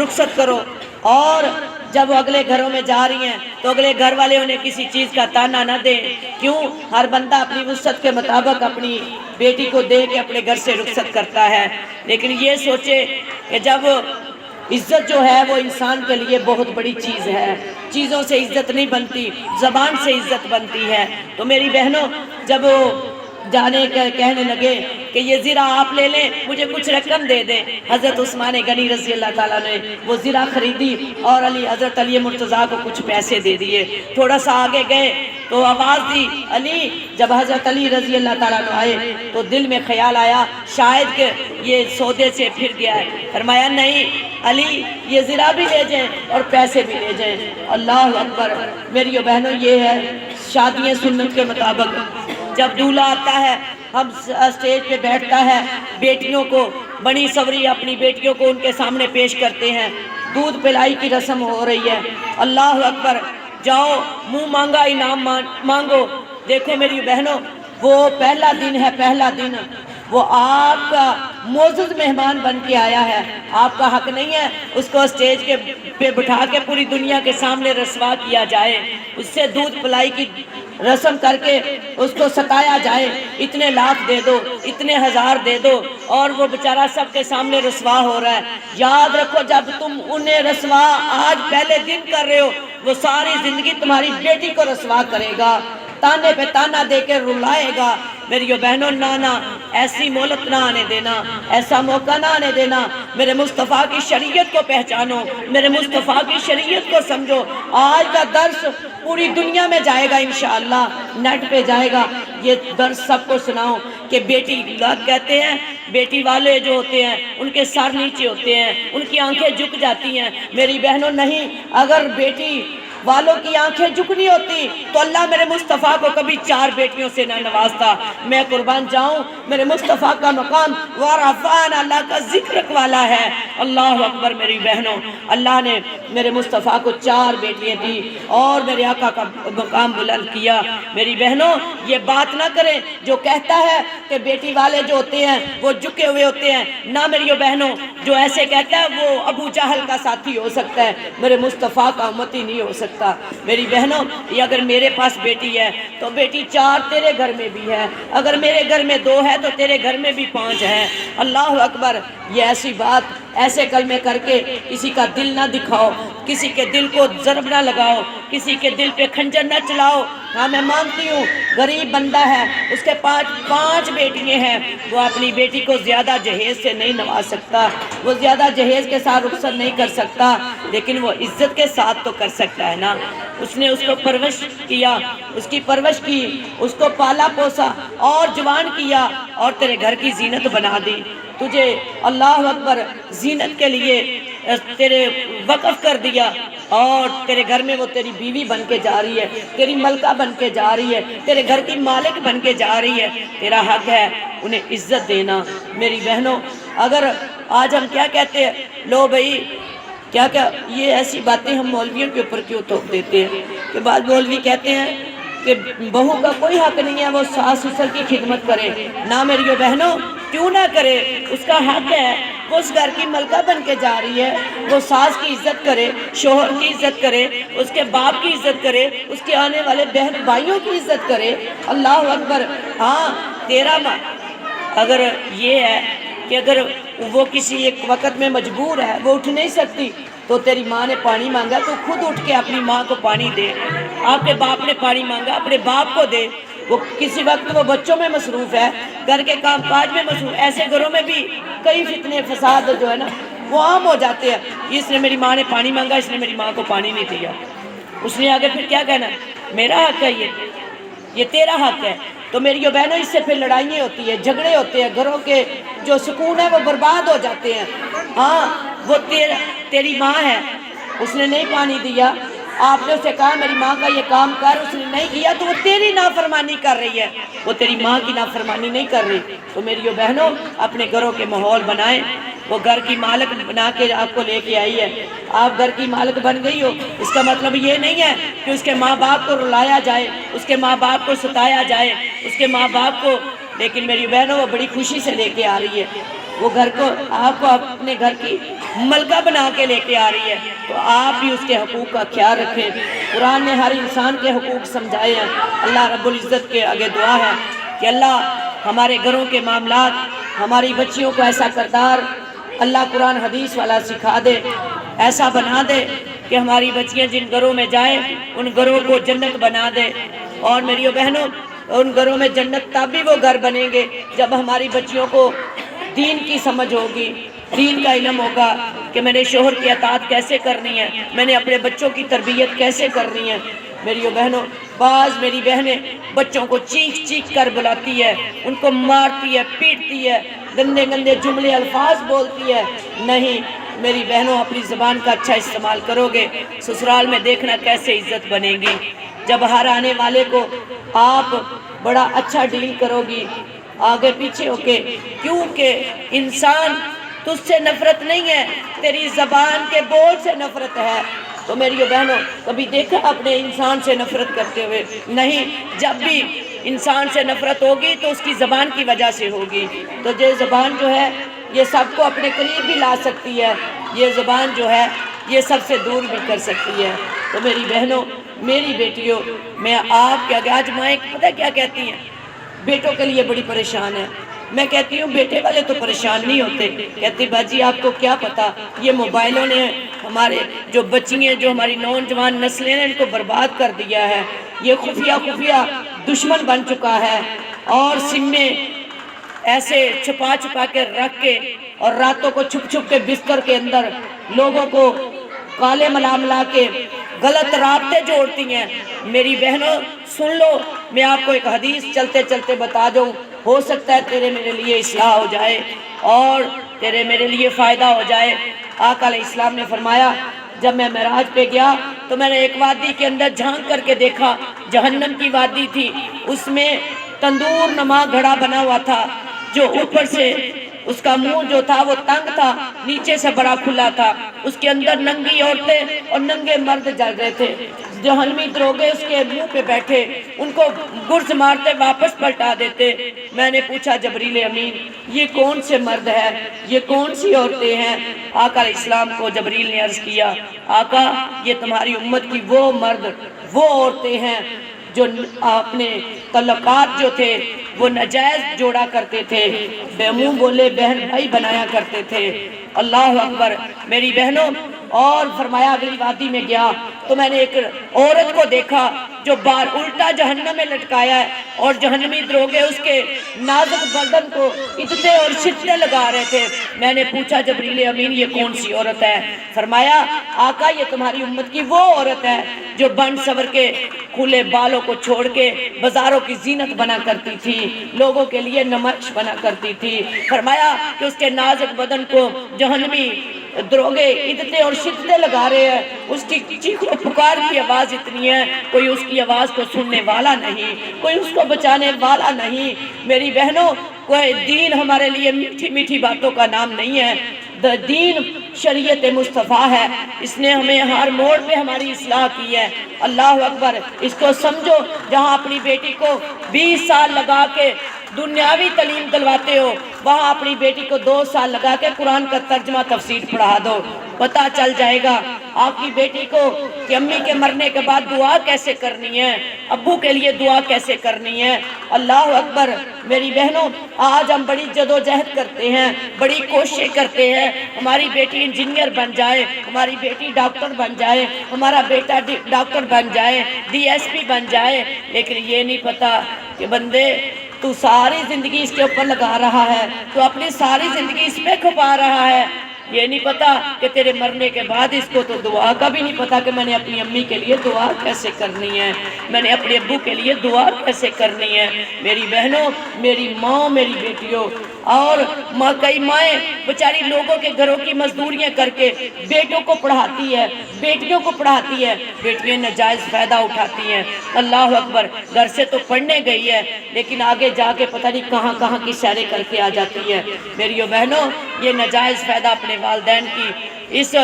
رخصت کرو، اور جب وہ اگلے گھروں میں جا رہی ہیں تو اگلے گھر والے انہیں کسی چیز کا تانا نہ دیں۔ کیوں؟ ہر بندہ اپنی وسعت کے مطابق اپنی بیٹی کو دے کے اپنے گھر سے رخصت کرتا ہے، لیکن یہ سوچے کہ جب عزت جو ہے وہ انسان کے لیے بہت بڑی چیز ہے، چیزوں سے عزت نہیں بنتی، زبان سے عزت بنتی ہے۔ تو میری بہنوں، جب وہ جانے کا کہنے لگے کہ یہ زرہ آپ لے لیں، مجھے کچھ رقم دے دیں، حضرت عثمان غنی رضی اللہ تعالیٰ نے وہ زرہ خریدی اور حضرت علی مرتضیٰ کو کچھ پیسے دے دیے۔ تھوڑا سا آگے گئے تو آواز دی علی، جب حضرت علی رضی اللہ تعالیٰ نے آئے تو دل میں خیال آیا شاید کہ یہ سودے سے پھر گیا ہے، فرمایا نہیں علی، یہ زرہ بھی لے جائیں اور پیسے بھی لے جائیں۔ اللہ اکبر، میری بہنوں، یہ ہے شادیاں سنت کے مطابق۔ جب دولہا آتا ہے، ہم اسٹیج پہ بیٹھتا ہے، بیٹیوں کو بڑی سوری اپنی بیٹیوں کو ان کے سامنے پیش کرتے ہیں، دودھ پلائی کی رسم ہو رہی ہے۔ اللہ اکبر، جاؤ منہ مانگا انعام مانگو۔ دیکھو میری بہنوں، وہ پہلا دن ہے، پہلا دن وہ آپ کا معزز مہمان بن کے آیا ہے، آپ کا حق نہیں ہے اس کو اسٹیج پہ بٹھا کے پوری دنیا کے سامنے رسوا کیا جائے، اس سے دودھ پلائی کی رسم کر کے اس کو ستایا جائے، اتنے لاکھ دے دو، اتنے ہزار دے دو، اور وہ بیچارہ سب کے سامنے رسوا ہو رہا ہے۔ یاد رکھو، جب تم انہیں رسوا آج پہلے دن کر رہے ہو، وہ ساری زندگی تمہاری بیٹی کو رسوا کرے گا، تانے پہ تانا دے کے رلائے گا، میری بہنوں نانا ایسی مہلت نہ آنے دینا، ایسا موقع نہ آنے دینا۔ میرے مصطفیٰ کی شریعت کو پہچانو، میرے مصطفیٰ کی شریعت کو سمجھو۔ آج کا درس پوری دنیا میں جائے گا انشاءاللہ، نیٹ پہ جائے گا۔ یہ درس سب کو سناؤ کہ بیٹی لوگ کہتے ہیں بیٹی والے جو ہوتے ہیں ان کے سر نیچے ہوتے ہیں، ان کی آنکھیں جھک جاتی ہیں۔ میری بہنوں نہیں، اگر بیٹی والوں کی آنکھیں جھکنی ہوتی تو اللہ میرے مصطفیٰ کو کبھی 4 بیٹیوں سے نہ نوازتا۔ میں قربان جاؤں، میرے مصطفیٰ کا مقام ورفعنا، اللہ کا ذکر والا ہے۔ اللہ اکبر میری بہنوں، اللہ نے میرے مصطفیٰ کو 4 بیٹیاں دی اور میرے آقا کا مقام بلند کیا۔ میری بہنوں یہ بات نہ کریں جو کہتا ہے کہ بیٹی والے جو ہوتے ہیں وہ جھکے ہوئے ہوتے ہیں، نہ میری بہنوں جو ایسے کہتا ہے وہ ابو جہل کا ساتھی ہو سکتا ہے، میرے مصطفیٰ کا امتی نہیں ہو سکتا۔ میری بہنوں یہ اگر میرے پاس بیٹی ہے تو بیٹی 4 تیرے گھر میں بھی ہے، اگر میرے گھر میں 2 ہے تو تیرے گھر میں بھی 5 ہے۔ اللہ اکبر، یہ ایسی بات، ایسے کلمے کر کے کسی کا دل نہ دکھاؤ، کسی کے دل کو ضرب نہ لگاؤ، کسی کے دل پہ خنجر نہ چلاؤ۔ ہاں میں مانتی ہوں غریب بندہ ہے، اس کے 5 بیٹیاں ہیں، وہ اپنی بیٹی کو زیادہ جہیز سے نہیں نواز سکتا، وہ زیادہ جہیز کے ساتھ رخصت نہیں کر سکتا، لیکن وہ عزت کے ساتھ تو کر سکتا ہے نا۔ اس نے اس کو پرورش کیا، اس کی پرورش کی، اس کو پالا پوسا اور جوان کیا اور تیرے گھر کی زینت بنا دی۔ تجھے اللہ اکبر زینت کے لیے تیرے وقف کر دیا اور تیرے گھر میں وہ تیری بیوی بن کے جا رہی ہے، تیری ملکہ بن کے جا رہی ہے، تیرے گھر کی مالک بن کے جا رہی ہے۔ تیرا حق ہے انہیں عزت دینا۔ میری بہنوں اگر آج ہم کیا کہتے ہیں، لو بھائی کیا یہ ایسی باتیں ہم مولویوں کے اوپر کیوں تھوپ دیتے ہیں کہ بعض مولوی کہتے ہیں کہ بہو کا کوئی حق نہیں ہے وہ ساس سسر کی خدمت کرے۔ نہ میری بہنوں کیوں نہ کرے، اس کا حق ہے، وہ اس گھر کی ملکہ بن کے جا رہی ہے، وہ ساس کی عزت کرے، شوہر کی عزت کرے، اس کے باپ کی عزت کرے، اس کے آنے والے بہن بھائیوں کی عزت کرے۔ اللہ اکبر۔ ہاں تیرا اگر یہ ہے کہ اگر وہ کسی ایک وقت میں مجبور ہے، وہ اٹھ نہیں سکتی، تو تیری ماں نے پانی مانگا تو خود اٹھ کے اپنی ماں کو پانی دے۔ آپ کے باپ نے پانی مانگا اپنے باپ کو دے۔ وہ کسی وقت وہ بچوں میں مصروف ہے، گھر کے کام کاج میں مصروف، ایسے گھروں میں بھی کئی فتنے فساد جو ہے نا وہ عام ہو جاتے ہیں۔ اس نے میری ماں نے پانی مانگا، اس نے میری ماں کو پانی نہیں دیا، اس نے آگے پھر کیا کہنا، میرا حق ہے، یہ تیرا حق ہے۔ تو میری بہنوں اس سے پھر لڑائیاں ہوتی ہیں، جھگڑے ہوتے ہیں، گھروں کے جو سکون ہے وہ برباد ہو جاتے ہیں۔ ہاں وہ تیری ماں ہے، اس نے نہیں پانی دیا، آپ نے اسے کہا میری ماں کا یہ کام کر، اس نے نہیں کیا، تو وہ تیری نافرمانی کر رہی ہے، وہ تیری ماں کی نافرمانی نہیں کر رہی۔ تو میری بہنوں اپنے گھروں کے ماحول بنائیں۔ وہ گھر کی مالک بنا کے آپ کو لے کے آئی ہے، آپ گھر کی مالک بن گئی ہو، اس کا مطلب یہ نہیں ہے کہ اس کے ماں باپ کو رلایا جائے، اس کے ماں باپ کو ستایا جائے، اس کے ماں باپ کو، لیکن میری بہنوں وہ بڑی خوشی سے لے کے آ رہی ہے، وہ گھر کو آپ کو اپنے گھر کی ملکہ بنا کے لے کے آ رہی ہے، تو آپ بھی اس کے حقوق کا خیال رکھیں۔ قرآن نے ہر انسان کے حقوق سمجھائے ہیں۔ اللہ رب العزت کے آگے دعا ہے کہ اللہ ہمارے گھروں کے معاملات، ہماری بچیوں کو ایسا کردار اللہ قرآن حدیث والا سکھا دے، ایسا بنا دے کہ ہماری بچیاں جن گھروں میں جائیں ان گھروں کو جنت بنا دے۔ اور میری بہنوں ان گھروں میں جنت تب بھی وہ گھر بنیں گے جب ہماری بچیوں کو دین کی سمجھ ہوگی، دین کا علم ہوگا کہ میں نے شوہر کی اطاعت کیسے کرنی ہے، میں نے اپنے بچوں کی تربیت کیسے کرنی ہے۔ میری بہنوں بعض میری بہنیں بچوں کو چیخ چیخ کر بلاتی ہے، ان کو مارتی ہے، پیٹتی ہے، گندے گندے جملے الفاظ بولتی ہے۔ نہیں میری بہنوں اپنی زبان کا اچھا استعمال کرو گے، سسرال میں دیکھنا کیسے عزت بنے گی۔ جب ہر آنے والے کو آپ بڑا اچھا ڈیل کرو گی آگے پیچھے ہو کے، کیونکہ انسان تجھ سے نفرت نہیں ہے، تیری زبان کے بول سے نفرت ہے۔ تو میری بہنوں کبھی دیکھا اپنے انسان سے نفرت کرتے ہوئے؟ نہیں، جب بھی انسان سے نفرت ہوگی تو اس کی زبان کی وجہ سے ہوگی۔ تو یہ زبان جو ہے یہ سب کو اپنے قریب بھی لا سکتی ہے، یہ زبان جو ہے یہ سب سے دور بھی کر سکتی ہے۔ تو میری بہنوں میری بیٹیوں، میں آپ کے آگے آج مائیں پتہ کیا کہتی ہیں، بیٹوں کے لیے بڑی پریشان ہے۔ میں کہتی ہوں بیٹے والے تو پریشان نہیں ہوتے، کہتی باجی آپ کو کیا پتا، یہ موبائلوں نے ہمارے جو بچیاں جو ہماری نوجوان نسلیں نے ان کو برباد کر دیا ہے، یہ خفیہ دشمن بن چکا ہے۔ اور سمے ایسے چھپا چھپا کے رکھ کے اور راتوں کو چھپ چھپ کے بستر کے اندر لوگوں کو کالے ملا ملا کے غلط رابطے جوڑتی ہیں۔ میری بہنوں سن لو، میں آپ کو ایک حدیث چلتے چلتے بتا دوں، ہو سکتا ہے تیرے میرے لیے اصلاح ہو جائے اور تیرے میرے لیے فائدہ ہو جائے۔ آقا علیہ السلام نے فرمایا، جب میں معراج پہ گیا تو میں نے ایک وادی کے اندر جھانک کر کے دیکھا، جہنم کی وادی تھی، اس میں تندور نما گھڑا بنا ہوا تھا، جو اوپر سے اس کا منہ جو تھا وہ تنگ تھا، نیچے سے بڑا کھلا تھا، اس کے اندر ننگی عورتیں اور ننگے مرد جل رہے تھے۔ جہنمی دروگے اس کے منہ پہ بیٹھے، ان کو گرز مارتے واپس پلٹا دیتے۔ میں نے پوچھا جبریل امین یہ کون سے مرد ہے، یہ کون سی عورتیں ہیں؟ آقا علیہ السلام کو جبریل نے عرض کیا، آقا یہ تمہاری امت کی وہ مرد وہ عورتیں ہیں جو اپنے تعلقات جو تھے وہ ناجائز جوڑا کرتے تھے، بے منہ بولے بہن بھائی بنایا کرتے تھے۔ اللہ اکبر میری بہنوں، اور فرمایا اگلی وادی میں گیا تو میں نے ایک عورت کو دیکھا جو بال الٹا جہنم میں لٹکایا ہے، اور جہنمی دروگے اس کے نازک بدن کو ادتے اور شدتے لگا رہے تھے۔ میں نے پوچھا جبریل امین یہ کون سی عورت ہے؟ فرمایا آقا یہ تمہاری امت کی وہ عورت ہے جو بن سور کے کھلے بالوں کو چھوڑ کے بازاروں کی زینت بنا کرتی تھی، لوگوں کے لیے نمائش بنا کرتی تھی۔ فرمایا کہ اس کے نازک بدن کو جہنمی دروگے ادتے اور شدتے لگا رہے ہیں، اس کی چیخ و پکار کی آواز اتنی ہے کوئی اس کی آواز کو سننے والا نہیں، کوئی اس کو بچانے والا نہیں۔ میری بہنوں کوئی دین ہمارے لیے میٹھی میٹھی باتوں کا نام نہیں ہے، دین شریعت مصطفیٰ ہے، اس نے ہمیں ہر موڑ پہ ہماری اصلاح کی ہے۔ اللہ اکبر، اس کو سمجھو، جہاں اپنی بیٹی کو 20 سال لگا کے دنیاوی تعلیم دلواتے ہو، وہاں اپنی بیٹی کو 2 سال لگا کے قرآن کا ترجمہ تفسیر پڑھا دو، پتہ چل جائے گا آپ کی بیٹی کو کہ امی کے مرنے کے بعد دعا کیسے کرنی ہے، ابو کے لیے دعا کیسے کرنی ہے۔ اللہ اکبر میری بہنوں، آج ہم بڑی جدوجہد کرتے ہیں، بڑی کوشش کرتے ہیں، ہماری بیٹی انجینئر بن جائے، ہماری بیٹی ڈاکٹر بن جائے، ہمارا بیٹا ڈاکٹر بن جائے، DSP بن جائے، لیکن یہ نہیں پتا کہ بندے تو ساری زندگی اس کے اوپر لگا رہا ہے، تو اپنی ساری زندگی اس پہ کھپا رہا ہے، یہ نہیں پتا کہ تیرے مرنے کے بعد اس کو تو دعا کا بھی نہیں پتا کہ میں نے اپنی امی کے لیے دعا کیسے کرنی ہے، میں نے اپنے ابو کے لیے دعا کیسے کرنی ہے۔ میری بہنوں، میری ماں، میری بیٹیوں، اور کئی مائیں بچاری لوگوں کے گھروں کی مزدوریاں کر کے بیٹوں کو پڑھاتی ہے، بیٹیوں کو پڑھاتی ہے، بیٹیاں ناجائز فائدہ اٹھاتی ہیں۔ اللہ اکبر، گھر سے تو پڑھنے گئی ہے لیکن آگے جا کے پتہ نہیں کہاں کہاں کی سیریں کر کے آ جاتی ہے۔ میریو بہنوں، یہ ناجائز فائدہ اپنے والدین کی اس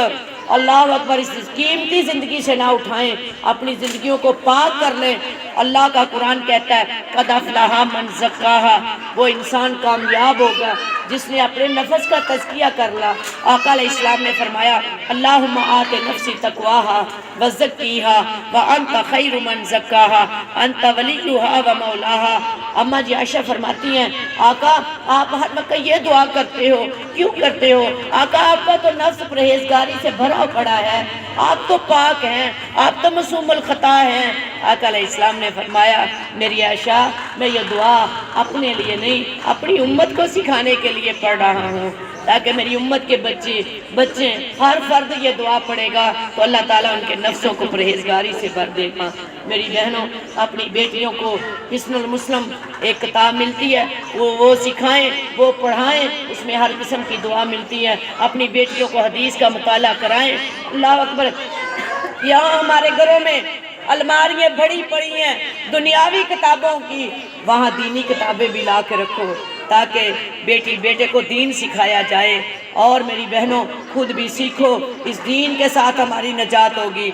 اللہ اکبر اس قیمتی زندگی سے نہ اٹھائیں، اپنی زندگیوں کو پاک کر لیں۔ اللہ کا قرآن کہتا ہے قد افلح من زکاہا، وہ انسان کامیاب ہوگا جس نے اپنے نفس کا تزکیہ کر لا۔ آقا علیہ السلام نے فرمایا اللہم آت نفسی تقواہا وزکیہا وانت خیر من زکاہا انت ولیہا ومولاہا۔ اماں جی عائشہ فرماتی ہیں آقا آپ ہر وقت یہ دعا کرتے ہو، کیوں کرتے ہو؟ آقا آپ کا تو نفس پرہیزگاری سے بھرا پڑا ہے، آپ تو پاک ہیں، آپ تو معصوم الخطا ہیں۔ آقا علیہ السلام نے فرمایا میری عائشہ میں یہ دعا اپنے لیے نہیں اپنی امت کو سکھانے کے لیے پڑھ رہا ہوں، تاکہ میری امت کے بچے ہر فرد یہ دعا پڑھے گا تو اللہ تعالیٰ ان کے نفسوں کو پرہیزگاری سے بھر دے گا۔ میری بہنوں، اپنی بیٹیوں کو حسن المسلم ایک کتاب ملتی ہے، وہ سکھائیں، وہ پڑھائیں، اس میں ہر قسم کی دعا ملتی ہے۔ اپنی بیٹیوں کو حدیث کا مطالعہ کرائیں۔ اللہ اکبر، یہاں ہمارے گھروں میں الماریاں بڑی پڑی ہیں دنیاوی کتابوں کی، وہاں دینی کتابیں بھی لا کے رکھو تاکہ بیٹی بیٹے کو دین سکھایا جائے، اور میری بہنوں خود بھی سیکھو، اس دین کے ساتھ ہماری نجات ہوگی۔